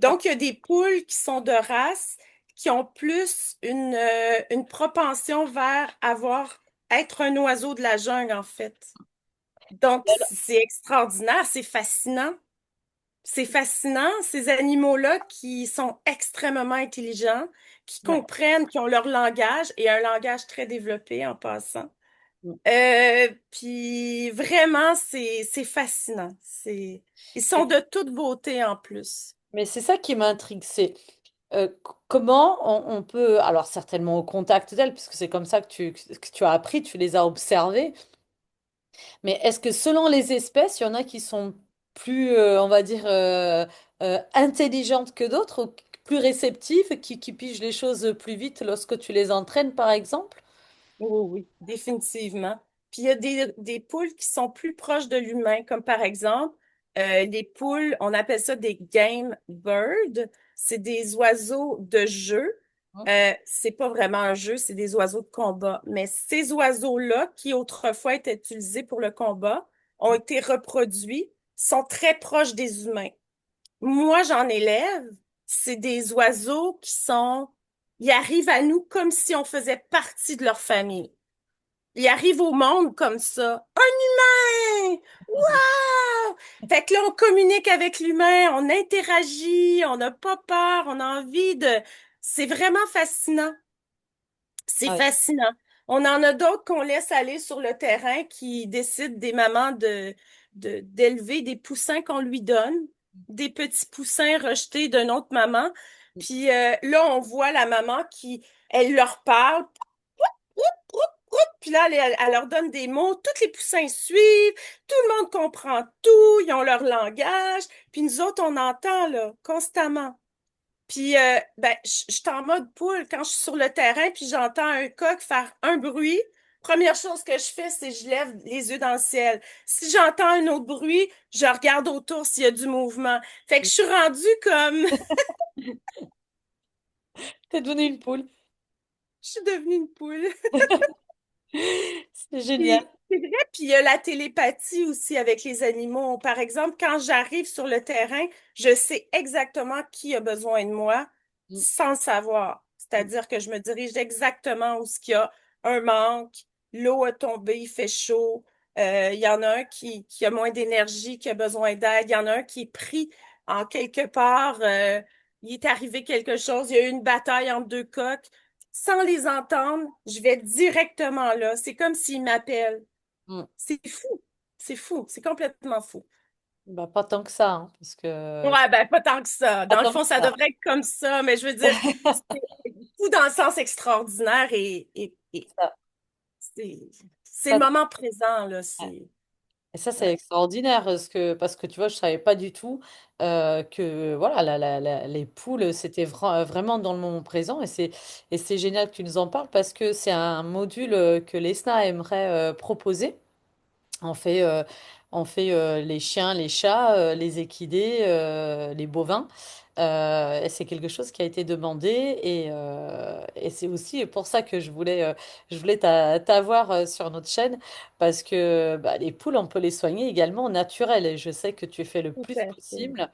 Donc, il y a des poules qui sont de race, qui ont plus une propension vers être un oiseau de la jungle, en fait. Donc, c'est extraordinaire, c'est fascinant. C'est fascinant, ces animaux-là qui sont extrêmement intelligents, qui Ouais. comprennent, qui ont leur langage et un langage très développé en passant. Puis vraiment, c'est fascinant. Ils sont de toute beauté en plus. Mais c'est ça qui m'intrigue, c'est comment on peut, alors certainement au contact d'elles, puisque c'est comme ça que tu as appris, tu les as observées, mais est-ce que selon les espèces, il y en a qui sont plus, on va dire, intelligentes que d'autres, ou plus réceptives, qui pigent les choses plus vite lorsque tu les entraînes, par exemple? Oui, oui, définitivement. Puis il y a des poules qui sont plus proches de l'humain, comme par exemple, Les poules, on appelle ça des game birds. C'est des oiseaux de jeu. Mhm. C'est pas vraiment un jeu, c'est des oiseaux de combat. Mais ces oiseaux-là, qui autrefois étaient utilisés pour le combat, ont été reproduits, sont très proches des humains. Moi, j'en élève. C'est des oiseaux qui sont, ils arrivent à nous comme si on faisait partie de leur famille. Ils arrivent au monde comme ça. Un humain! Wow! Fait que là, on communique avec l'humain, on interagit, on n'a pas peur, on a envie de... C'est vraiment fascinant. C'est Ouais. fascinant. On en a d'autres qu'on laisse aller sur le terrain qui décident des mamans d'élever des poussins qu'on lui donne, des petits poussins rejetés d'une autre maman. Puis là, on voit la maman qui, elle leur parle, puis là, elle leur donne des mots, tous les poussins suivent, tout le monde comprend tout, ils ont leur langage, puis nous autres, on entend là, constamment. Puis, ben, je suis en mode poule quand je suis sur le terrain, puis j'entends un coq faire un bruit. Première chose que je fais, c'est je lève les yeux dans le ciel. Si j'entends un autre bruit, je regarde autour s'il y a du mouvement. Fait que je suis rendue comme, T'es devenu une poule. je suis devenue une poule. C'est génial. Puis, c'est vrai, puis il y a la télépathie aussi avec les animaux. Par exemple, quand j'arrive sur le terrain, je sais exactement qui a besoin de moi Mm, sans le savoir. mm, C'est-à-dire que je me dirige exactement où il y a un manque, l'eau a tombé, il fait chaud, il y en a un qui a moins d'énergie, qui a besoin d'aide, il y en a un qui est pris en quelque part, il est arrivé quelque chose, il y a eu une bataille entre deux coqs sans les entendre, je vais directement là. C'est comme s'ils m'appellent. mm. C'est fou. C'est fou. C'est complètement fou. Bah, pas tant que ça, hein, parce que Ouais, ben pas tant que ça. pas Dans le tant que fond, ça ça. devrait être comme ça, mais je veux dire, c'est fou dans le sens extraordinaire et Ça, c'est c'est le ça, moment présent, là. ouais. C'est Et ça, c'est ouais, extraordinaire parce que tu vois, je savais pas du tout que voilà, les poules, c'était vraiment dans le moment présent. Et c'est génial que tu nous en parles parce que c'est un module que l'ESNA aimerait proposer. On fait, euh, on fait les chiens, les chats, les équidés, les bovins. Et c'est quelque chose qui a été demandé et c'est aussi pour ça que je voulais t'avoir sur notre chaîne parce que bah, les poules, on peut les soigner également au naturel et je sais que tu fais le tout plus à fait. possible.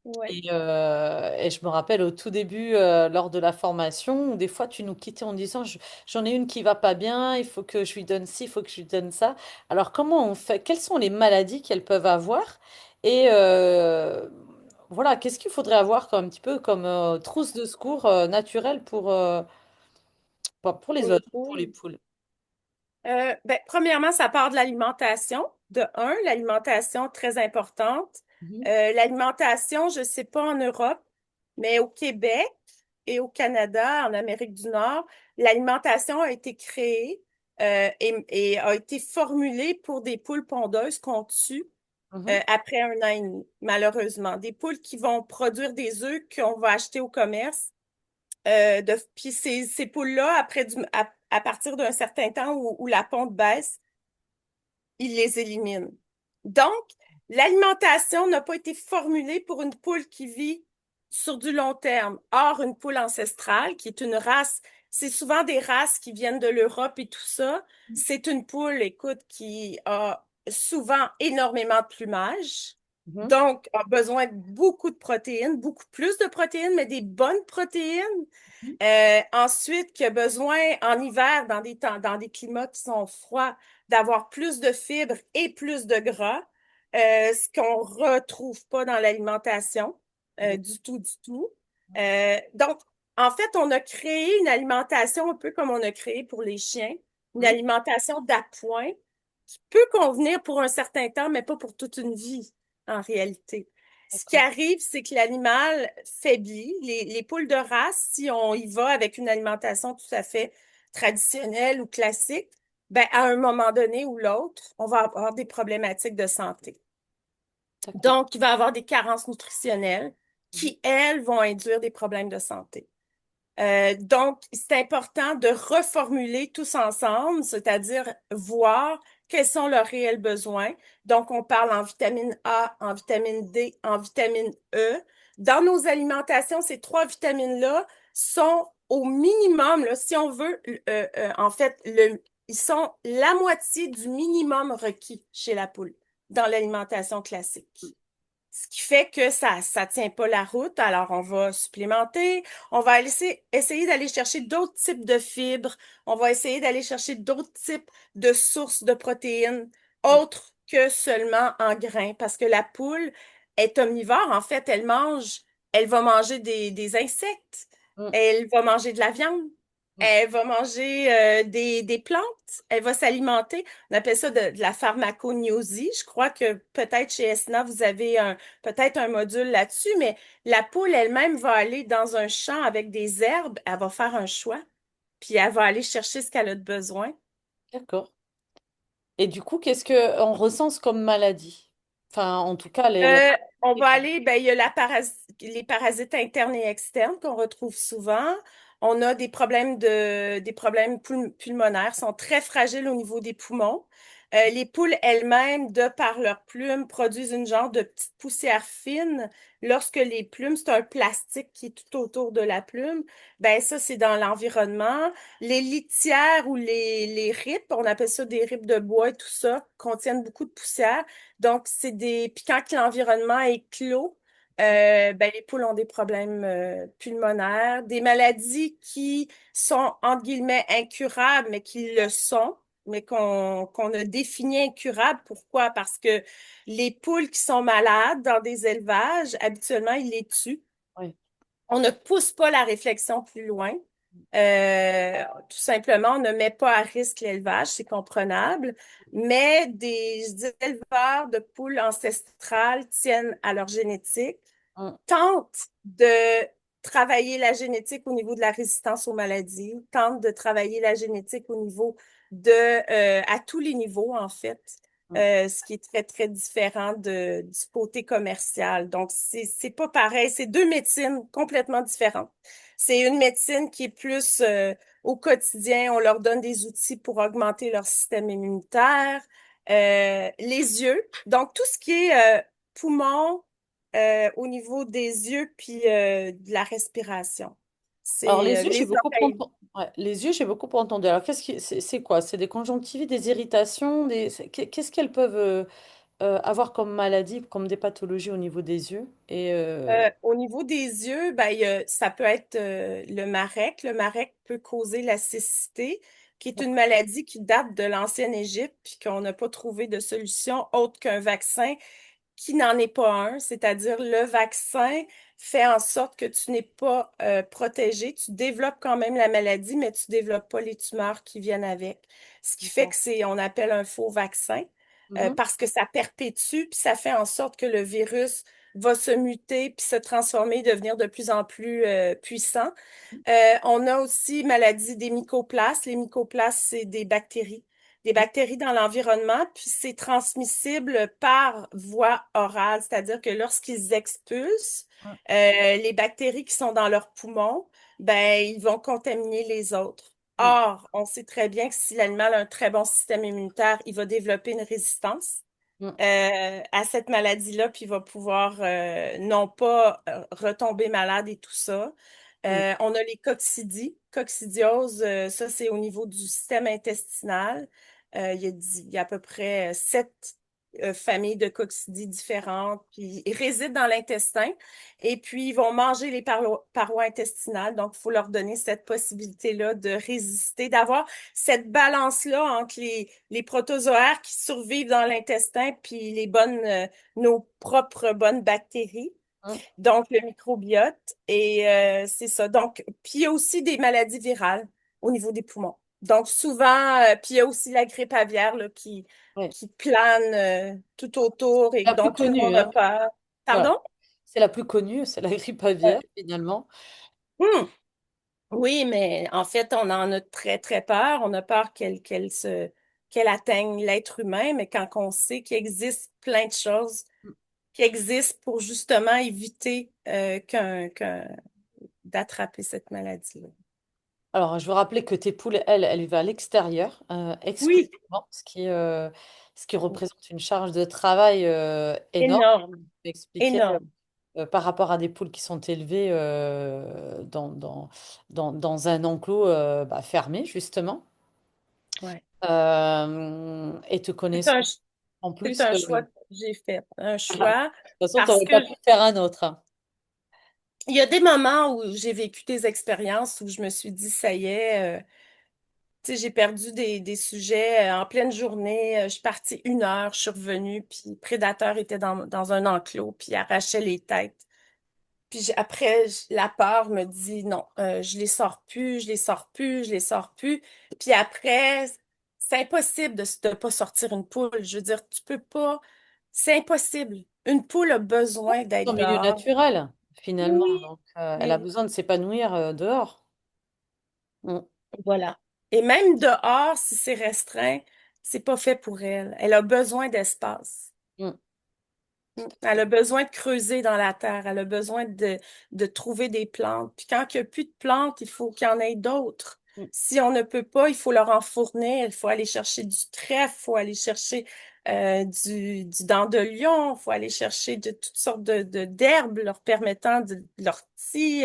Ouais. Et je me rappelle au tout début, lors de la formation, où des fois tu nous quittais en disant j'en ai une qui va pas bien, il faut que je lui donne ci, il faut que je lui donne ça. Alors, comment on fait? Quelles sont les maladies qu'elles peuvent avoir? Et voilà, qu'est-ce qu'il faudrait avoir comme, un petit peu comme trousse de secours naturelle pour Pour les les oiseaux, pour les poules. poules? Ben, premièrement, ça part de l'alimentation. De un, l'alimentation très importante. Mhm, L'alimentation, je sais pas en Europe, mais au Québec et au Canada, en Amérique du Nord, l'alimentation a été créée et a été formulée pour des poules pondeuses qu'on tue mhm, après un an et demi, malheureusement. Des poules qui vont produire des œufs qu'on va acheter au commerce puis ces poules-là, à partir d'un certain temps où la ponte baisse, ils les éliminent. Donc, l'alimentation n'a pas été formulée pour une poule qui vit sur du long terme. Or, une poule ancestrale, qui est une race, c'est souvent des races qui viennent de l'Europe et tout ça. C'est une poule, écoute, qui a souvent énormément de plumage. mhm, Donc, a besoin de beaucoup de protéines, beaucoup plus de protéines, mais des bonnes protéines. mhm, Ensuite, qui a besoin en hiver, dans des climats qui sont froids, d'avoir plus de fibres et plus de gras, ce qu'on retrouve pas dans l'alimentation, mhm, du tout, du tout. Donc, en fait, on a créé une alimentation un peu comme on a créé pour les chiens, une mhm. alimentation d'appoint qui peut convenir pour un certain temps, mais pas pour toute une vie, en réalité. Ce qui D'accord. arrive, c'est que l'animal faiblit. Les poules de race, si on y va avec une alimentation tout à fait traditionnelle ou classique, ben, à un moment donné ou l'autre, on va avoir des problématiques de santé. D'accord. Donc, il va y avoir des carences nutritionnelles Mhm, qui, elles, vont induire des problèmes de santé. Donc, c'est important de reformuler tous ensemble, c'est-à-dire voir quels sont leurs réels besoins. Donc, on parle en vitamine A, en vitamine D, en vitamine E. Dans nos alimentations, ces trois vitamines-là sont au minimum, là, si on veut, en fait, ils sont la moitié du minimum requis chez la poule dans l'alimentation classique. Ce qui fait que ça tient pas la route. Alors, on va supplémenter. On va essayer d'aller chercher d'autres types de fibres. On va essayer d'aller chercher d'autres types de sources de protéines Mm, autres que seulement en grains. Parce que la poule est omnivore. En fait, elle va manger des insectes. mm, Elle va manger de la viande. mm. Elle va manger des plantes. Elle va s'alimenter. On appelle ça de la pharmacognosie. Je crois que peut-être chez Esna, vous avez peut-être un module là-dessus, mais la poule elle-même va aller dans un champ avec des herbes, elle va faire un choix, puis elle va aller chercher ce qu'elle a de besoin. D'accord. Et du coup, qu'est-ce que on recense comme maladie? Enfin, en tout cas, Euh, on va aller, ben, il y a les parasites internes et externes qu'on retrouve souvent. On a des problèmes pulmonaires, sont très fragiles au niveau des poumons. Les poules elles-mêmes, de par leurs plumes, produisent une genre de petite poussière fine. Lorsque les plumes, c'est un plastique qui est tout autour de la plume, ben ça, c'est dans l'environnement. Les litières ou les ripes, on appelle ça des ripes de bois et tout ça, contiennent beaucoup de poussière. Donc, puis quand que l'environnement est clos, ben, les poules ont des problèmes pulmonaires, des maladies qui sont, entre guillemets, incurables, mais qui le sont, mais qu'on a défini incurables. Pourquoi? Parce que les poules qui sont malades dans des élevages, habituellement, ils les tuent. oui. On ne pousse pas la réflexion plus loin. Tout simplement, on ne met pas à risque l'élevage, c'est comprenable, mais des éleveurs de poules ancestrales tiennent à leur génétique, Mm, tentent de travailler la génétique au niveau de la résistance aux maladies, tentent de travailler la génétique au niveau à tous les niveaux, en fait, mm. ce qui est très, très différent du côté commercial. Donc, c'est pas pareil, c'est deux médecines complètement différentes. C'est une médecine qui est plus au quotidien, on leur donne des outils pour augmenter leur système immunitaire, les yeux, donc tout ce qui est poumons, au niveau des yeux puis de la respiration. Alors C'est les yeux, j'ai les beaucoup oreilles. entendu. Ouais, les yeux, j'ai beaucoup entendu. Alors c'est quoi? C'est des conjonctivites, des irritations, qu'est-ce qu'elles peuvent avoir comme maladie, comme des pathologies au niveau des yeux? Et Au niveau des yeux, ben, ça peut être le marek. Le marek peut causer la cécité, qui est une d'accord. maladie qui date de l'ancienne Égypte, puis qu'on n'a pas trouvé de solution autre qu'un vaccin qui n'en est pas un, c'est-à-dire le vaccin fait en sorte que tu n'es pas protégé. Tu développes quand même la maladie, mais tu développes pas les tumeurs qui viennent avec. Ce qui fait D'accord. que on appelle un faux vaccin, Mhm. parce que ça perpétue, puis ça fait en sorte que le virus va se muter, puis se transformer, devenir de plus en plus puissant. On a aussi maladie des mycoplasmes. Les mycoplasmes, c'est des bactéries. Des bactéries dans l'environnement, puis c'est transmissible par voie orale, c'est-à-dire que lorsqu'ils expulsent les bactéries qui sont dans leurs poumons, ben, ils vont contaminer les autres. Mhm. Or, on sait très bien que si l'animal a un très bon système immunitaire, il va développer une résistance Mhm. à cette maladie-là, puis il va pouvoir non pas retomber malade et tout ça. Mhm. On a les coccidies. Coccidiose, ça c'est au niveau du système intestinal. Il y a à peu près sept familles de coccidies différentes, puis ils résident dans l'intestin et puis ils vont manger les parois intestinales. Donc, il faut leur donner cette possibilité-là de résister, d'avoir cette balance-là entre les protozoaires qui survivent dans l'intestin puis nos propres bonnes bactéries, Mhm. donc le microbiote. Et c'est ça. Donc, puis il y a aussi des maladies virales au niveau des poumons. Donc, souvent, puis il y a aussi la grippe aviaire là, Ouais. qui plane tout autour et La plus dont tout le monde connue, a hein. peur. Voilà. Pardon? C'est la plus connue, c'est la grippe aviaire, Ouais. finalement. Hmm. Oui, mais en fait, on en a très, très peur. On a peur qu'elle atteigne l'être humain, mais quand on sait qu'il existe plein de choses qui existent pour justement éviter d'attraper cette maladie-là. Alors, je veux rappeler que tes poules, elles vivent à l'extérieur, Oui, exclusivement, ce qui représente une charge de travail énorme. énorme, Je vais expliquer énorme. par rapport à des poules qui sont élevées dans un enclos bah, fermé, justement. Ouais. Et te C'est connaissant un, en c'est plus, un choix que j'ai fait. Un de choix toute façon, tu parce n'aurais que pas pu faire un autre, hein. il y a des moments où j'ai vécu des expériences où je me suis dit, ça y est, tu sais, j'ai perdu des sujets en pleine journée. Je suis partie 1 heure, je suis revenue, puis le prédateur était dans un enclos, puis il arrachait les têtes. Puis après, la peur me dit non, je les sors plus, je les sors plus, je les sors plus. Puis après, c'est impossible de pas sortir une poule. Je veux dire, tu peux pas, c'est impossible. Une poule a besoin Son d'être milieu dehors. naturel, finalement. Oui, Donc, elle a mais besoin de s'épanouir dehors. Mm, voilà. Et même dehors, si c'est restreint, c'est pas fait pour elle. Elle a besoin d'espace. mm, Mm. Elle a besoin de creuser dans la terre. Elle a besoin de trouver des plantes. Puis quand il n'y a plus de plantes, il faut qu'il y en ait d'autres. mm, Si on ne peut pas, il faut leur en fournir. Il faut aller chercher du trèfle, il faut aller chercher du dent de lion, il faut aller chercher de toutes sortes d'herbes leur permettant de leur petit,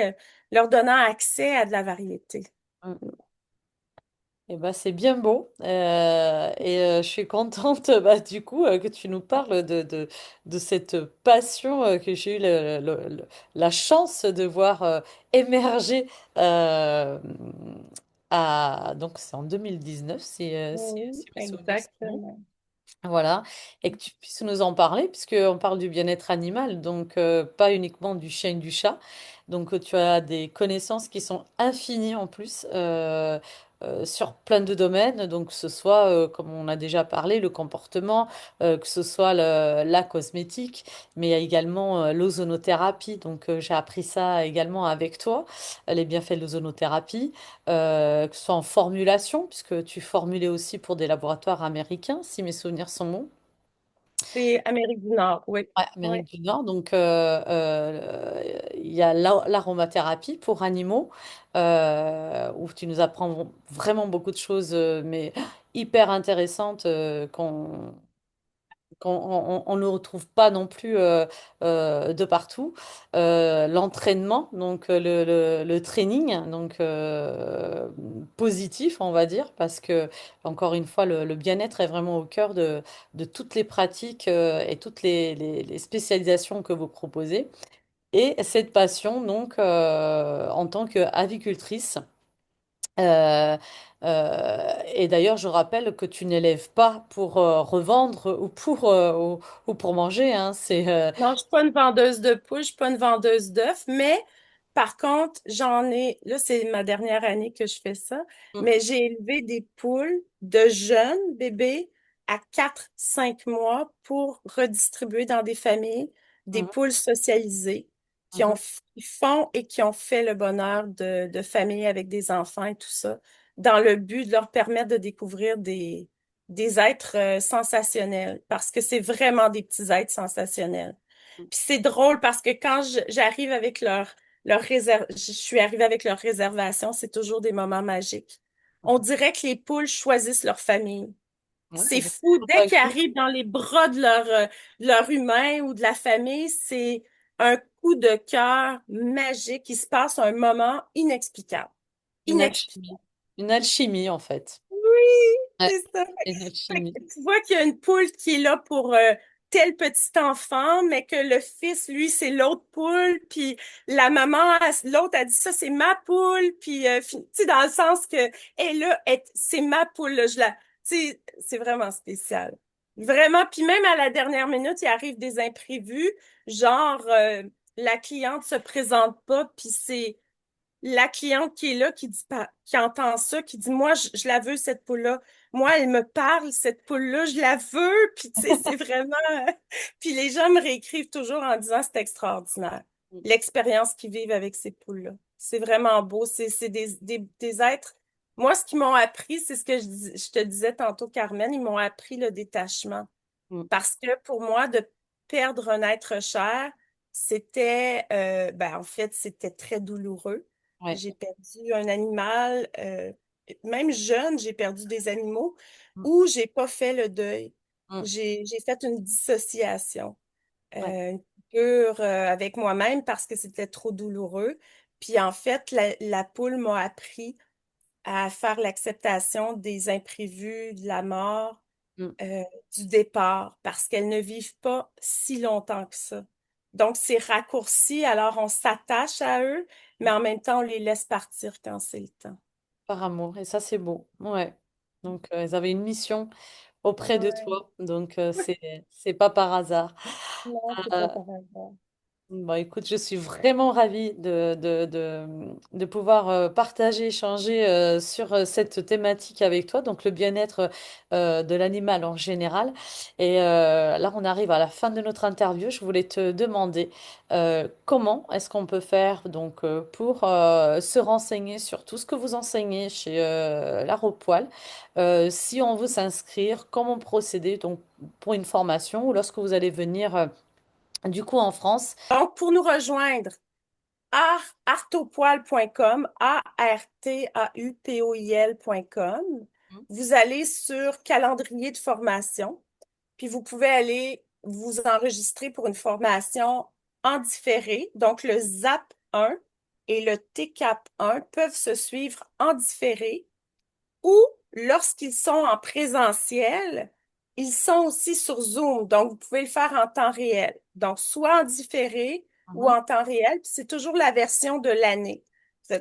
leur donnant accès à de la variété. mm. Eh ben, c'est bien beau. Je suis contente bah, du coup que tu nous parles de cette passion que j'ai eu la chance de voir émerger euh, donc c'est en 2019 Oui, si mes souvenirs sont bons. exactement. Voilà, et que tu puisses nous en parler, puisqu'on parle du bien-être animal, donc pas uniquement du chien et du chat. Donc tu as des connaissances qui sont infinies en plus sur plein de domaines, donc que ce soit, comme on a déjà parlé, le comportement, que ce soit la cosmétique, mais il y a également l'ozonothérapie. Donc j'ai appris ça également avec toi, les bienfaits de l'ozonothérapie que ce soit en formulation, puisque tu formulais aussi pour des laboratoires américains, si mes souvenirs sont bons. C'est Amérique du Nord, oui. Ouais, Oui. Amérique du Nord. Donc, il y a l'aromathérapie pour animaux, où tu nous apprends vraiment beaucoup de choses, mais hyper intéressantes qu'on ne retrouve pas non plus de partout. L'entraînement, donc le training, donc positif, on va dire, parce que, encore une fois, le bien-être est vraiment au cœur de toutes les pratiques et toutes les spécialisations que vous proposez. Et cette passion, donc, en tant qu'avicultrice. Euh, et d'ailleurs, je rappelle que tu n'élèves pas pour revendre ou pour manger, hein. Non, je suis pas une vendeuse de poules, je suis pas une vendeuse d'œufs, mais par contre, j'en ai, là, c'est ma dernière année que je fais ça, Mm, mais j'ai élevé des poules de jeunes bébés à 4, 5 mois pour redistribuer dans des familles, des mm, poules socialisées mhm, qui font et qui ont fait le bonheur de familles avec des enfants et tout ça, dans le but de leur permettre de découvrir des êtres sensationnels, parce que c'est vraiment des petits êtres sensationnels. mm, Puis c'est drôle parce que quand j'arrive avec leur je suis arrivée avec leur réservation, c'est toujours des moments magiques. On mhm. dirait que les poules choisissent leur famille. Ouais, C'est je suis fou. Dès qu'ils convaincue. arrivent dans les bras de leur humain ou de la famille, c'est un coup de cœur magique. Il se passe un moment inexplicable. Une alchimie. Inexplicable. Une alchimie, en fait. Oui, Ouais, c'est ça. une Fait alchimie. que tu vois qu'il y a une poule qui est là pour tel petit enfant, mais que le fils, lui, c'est l'autre poule, puis la maman, l'autre a dit ça, c'est ma poule, puis tu sais, dans le sens que, et là, c'est ma poule, là, tu sais, c'est vraiment spécial. Vraiment, puis même à la dernière minute, il arrive des imprévus, genre, la cliente se présente pas, puis c'est la cliente qui est là, qui dit pas, qui entend ça, qui dit, moi, je la veux, cette poule-là. Moi, elle me parle, cette poule-là, je la veux. Puis, tu sais, c'est vraiment... Puis les gens me réécrivent toujours en disant, c'est extraordinaire. Mm, L'expérience qu'ils vivent avec ces poules-là. C'est vraiment beau. C'est des êtres... Moi, ce qu'ils m'ont appris, c'est ce que je te disais tantôt, Carmen, ils m'ont appris le détachement. mm, Parce que pour moi, de perdre un être cher, c'était... ben, en fait, c'était très douloureux. Ouais. J'ai perdu un animal, même jeune, j'ai perdu des animaux Mm, où j'ai pas fait le deuil. mm, J'ai fait une dissociation, ouais. une coupure avec moi-même parce que c'était trop douloureux. Puis en fait, la poule m'a appris à faire l'acceptation des imprévus, de la mort, Mm. euh, du départ, parce qu'elles ne vivent pas si longtemps que ça. Donc, c'est raccourci, alors on s'attache à eux, mais en même temps, on les laisse partir quand c'est le temps. Par amour. Et ça, c'est beau. Ouais. Donc, ils avaient une mission auprès de Ouais. toi. Donc, c'est pas par hasard. Non, c'est pas Euh, par hasard. Bon, écoute, je suis vraiment ravie de pouvoir partager, échanger sur cette thématique avec toi, donc le bien-être de l'animal en général. Et là, on arrive à la fin de notre interview. Je voulais te demander comment est-ce qu'on peut faire donc, pour se renseigner sur tout ce que vous enseignez chez La Poil, si on veut s'inscrire, comment procéder donc, pour une formation ou lorsque vous allez venir du coup en France. Donc, pour nous rejoindre, artaupoil.com, artaupoil.com. Vous allez sur calendrier de formation, puis vous pouvez aller vous enregistrer pour une formation en différé. Donc, le ZAP 1 et le TCAP 1 peuvent se suivre en différé ou lorsqu'ils sont en présentiel, ils sont aussi sur Zoom. Donc, vous pouvez le faire en temps réel. Donc, soit en différé ou Mhm. en temps réel, puis c'est toujours la version de l'année.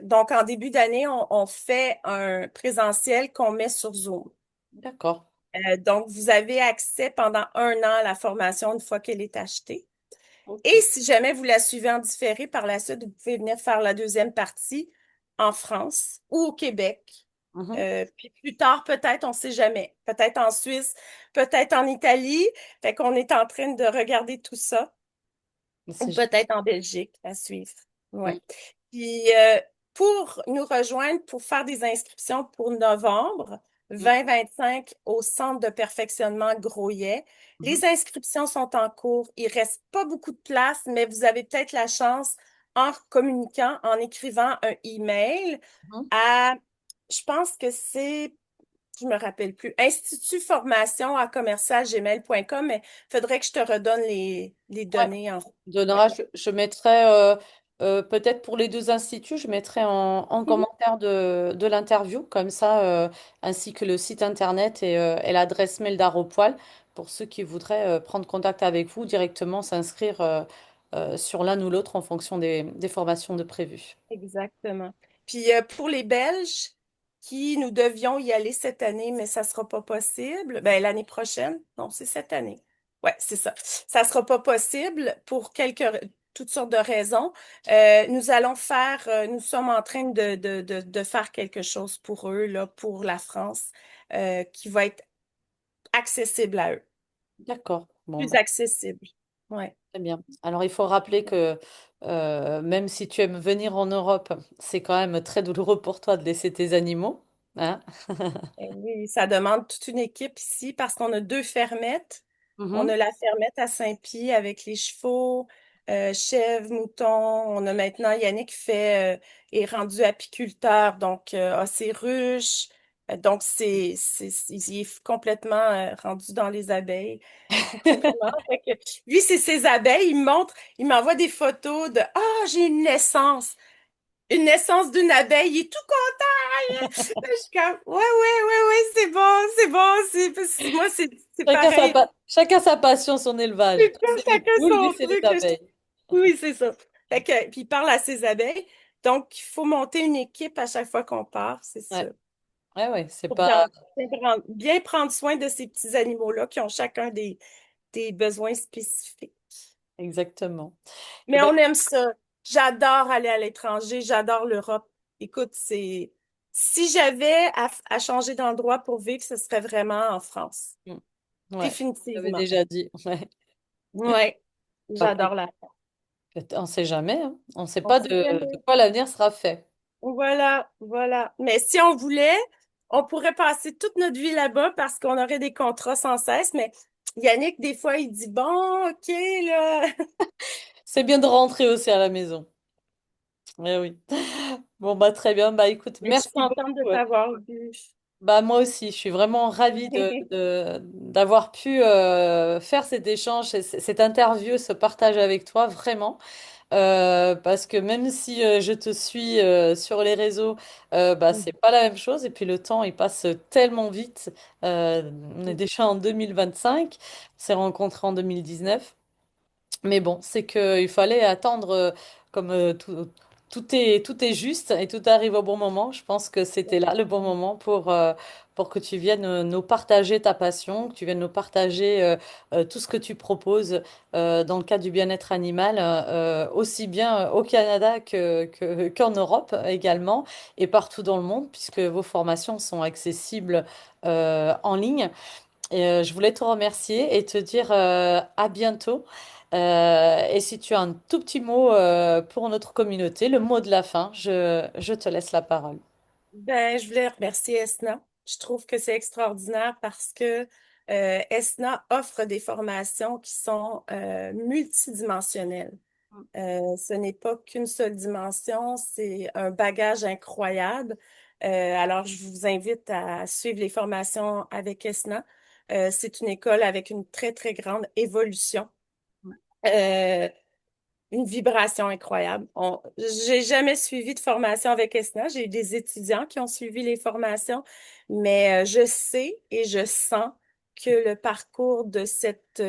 Donc, en début d'année, on fait un présentiel qu'on met sur Zoom. D'accord. Donc, vous avez accès pendant 1 an à la formation une fois qu'elle est achetée. Et Ok. si jamais vous la suivez en différé par la suite, vous pouvez venir faire la deuxième partie en France ou au Québec. Mhm. Puis plus tard, peut-être, on ne sait jamais. Peut-être en Suisse, peut-être en Italie. Fait qu'on est en train de regarder tout ça. Ou C'est peut-être en Belgique à suivre. mm, Ouais. Puis pour nous rejoindre, pour faire des inscriptions pour novembre mm, 2025 au Centre de perfectionnement Grosillais, mhm, les inscriptions sont en cours. Il reste pas beaucoup de place, mais vous avez peut-être la chance en communiquant, en écrivant un email mhm. à, je pense que c'est, je me rappelle plus, Institut Formation à commercial gmail.com, mais faudrait que je te redonne les Ouais. données en. Ouais. Donnera, je mettrai peut-être pour les deux instituts, je mettrai en Mhm. commentaire de l'interview, comme ça, ainsi que le site internet et l'adresse mail d'Aropoil pour ceux qui voudraient prendre contact avec vous directement, s'inscrire sur l'un ou l'autre en fonction des formations de prévues. Exactement. Puis pour les Belges qui nous devions y aller cette année, mais ça sera pas possible, ben l'année prochaine, non, c'est cette année. Ouais, c'est ça. Ça sera pas possible pour toutes sortes de raisons. Nous sommes en train de faire quelque chose pour eux, là, pour la France, qui va être accessible à eux, D'accord. Bon, plus bah, accessible. Ouais. très bien. Alors, il faut rappeler que même si tu aimes venir en Europe, c'est quand même très douloureux pour toi de laisser tes animaux, hein? Eh oui, ça demande toute une équipe ici parce qu'on a 2 fermettes. On Mhm. a la fermette à Saint-Pie avec les chevaux, chèvres, moutons. On a maintenant Yannick est rendu apiculteur, donc a ses ruches. Donc, il est complètement rendu dans les abeilles. Complètement. Fait que, lui, c'est ses abeilles. Il m'envoie des photos de Ah, j'ai une naissance. Une naissance d'une abeille. Il est tout je suis comme, ouais, c'est bon, parce que moi, c'est pareil. Chacun sa passion, son élevage. C'est Toi, pas c'est les chacun poules, lui, son c'est les truc. abeilles. Oui, c'est ça. Fait que, puis il parle à ses abeilles. Donc, il faut monter une équipe à chaque fois qu'on part, c'est Ouais, ça. ouais, ouais, c'est Pour pas bien prendre soin de ces petits animaux-là qui ont chacun des besoins spécifiques. exactement. Eh Mais ben, on aime ça. J'adore aller à l'étranger, j'adore l'Europe. Écoute, si j'avais à changer d'endroit pour vivre, ce serait vraiment en France. mm, ouais, j'avais Définitivement. déjà dit. Ouais. Ouais, Bah, écoute, j'adore la France. on sait jamais, hein. On sait On pas sait de jamais. quoi l'avenir sera fait. Voilà, voilà. Mais si on voulait, on pourrait passer toute notre vie là-bas parce qu'on aurait des contrats sans cesse. Mais Yannick, des fois, il dit, bon, OK, là. C'est bien de rentrer aussi à la maison. Eh oui. Bon, bah, très bien. Bah, écoute, Mais je suis merci contente de beaucoup. t'avoir vu. Bah, moi aussi, je suis vraiment ravie d'avoir pu faire cet échange, cette interview, ce partage avec toi, vraiment. Parce que même si je te suis sur les réseaux, bah, c'est pas la même chose. Et puis le temps, il passe tellement vite. On est déjà en 2025, on s'est rencontrés en 2019. Mais bon, c'est qu'il fallait attendre, comme tout est juste et tout arrive au bon moment. Je pense que c'était là le bon moment pour que tu viennes nous partager ta passion, que tu viennes nous partager tout ce que tu proposes dans le cadre du bien-être animal, aussi bien au Canada qu'en Europe également et partout dans le monde, puisque vos formations sont accessibles en ligne. Et je voulais te remercier et te dire à bientôt. Et si tu as un tout petit mot pour notre communauté, le mot de la fin, je te laisse la parole. Ben, je voulais remercier Esna. Je trouve que c'est extraordinaire parce que Esna offre des formations qui sont multidimensionnelles. Ce n'est pas qu'une seule dimension, c'est un bagage incroyable. Alors, je vous invite à suivre les formations avec Esna. C'est une école avec une très, très grande évolution. Euh, une vibration incroyable. J'ai jamais suivi de formation avec Esna. J'ai eu des étudiants qui ont suivi les formations, mais je sais et je sens que le parcours de cet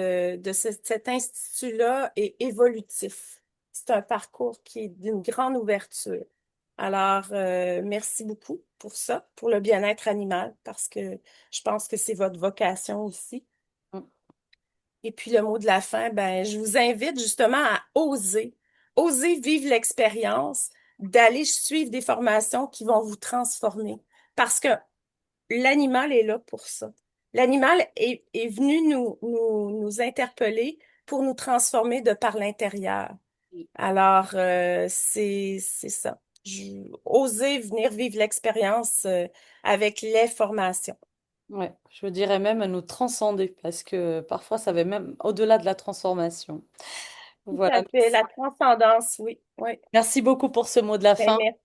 institut-là est évolutif. C'est un parcours qui est d'une grande ouverture. Alors, merci beaucoup pour ça, pour le bien-être animal, parce que je pense que c'est votre vocation aussi. Et puis le mot de la fin, ben, je vous invite justement à oser vivre l'expérience, d'aller suivre des formations qui vont vous transformer. Parce que l'animal est là pour ça. L'animal est venu nous interpeller pour nous transformer de par l'intérieur. Alors, c'est ça. Oser venir vivre l'expérience avec les formations. Ouais, je dirais même à nous transcender parce que parfois ça va même au-delà de la transformation. Tout Voilà. à fait. La transcendance, oui. Oui. Merci beaucoup pour ce mot de la Ben, fin. merci.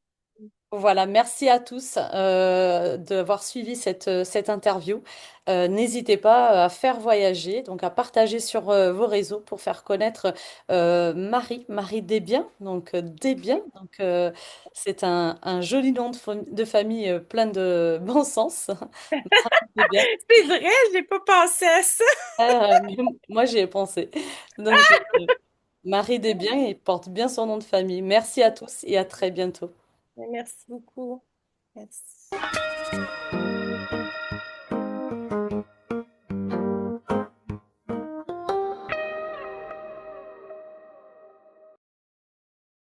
Voilà, merci à tous d'avoir suivi cette interview. N'hésitez pas à faire voyager, donc à partager sur vos réseaux pour faire connaître Marie Desbiens, donc Desbiens. Donc c'est un joli nom de famille plein de bon sens. Marie Desbiens. C'est vrai, j'ai pas pensé à ça. Moi j'y ai pensé. Donc Marie Desbiens, il porte bien son nom de famille. Merci à tous et à très bientôt. Merci beaucoup. Merci.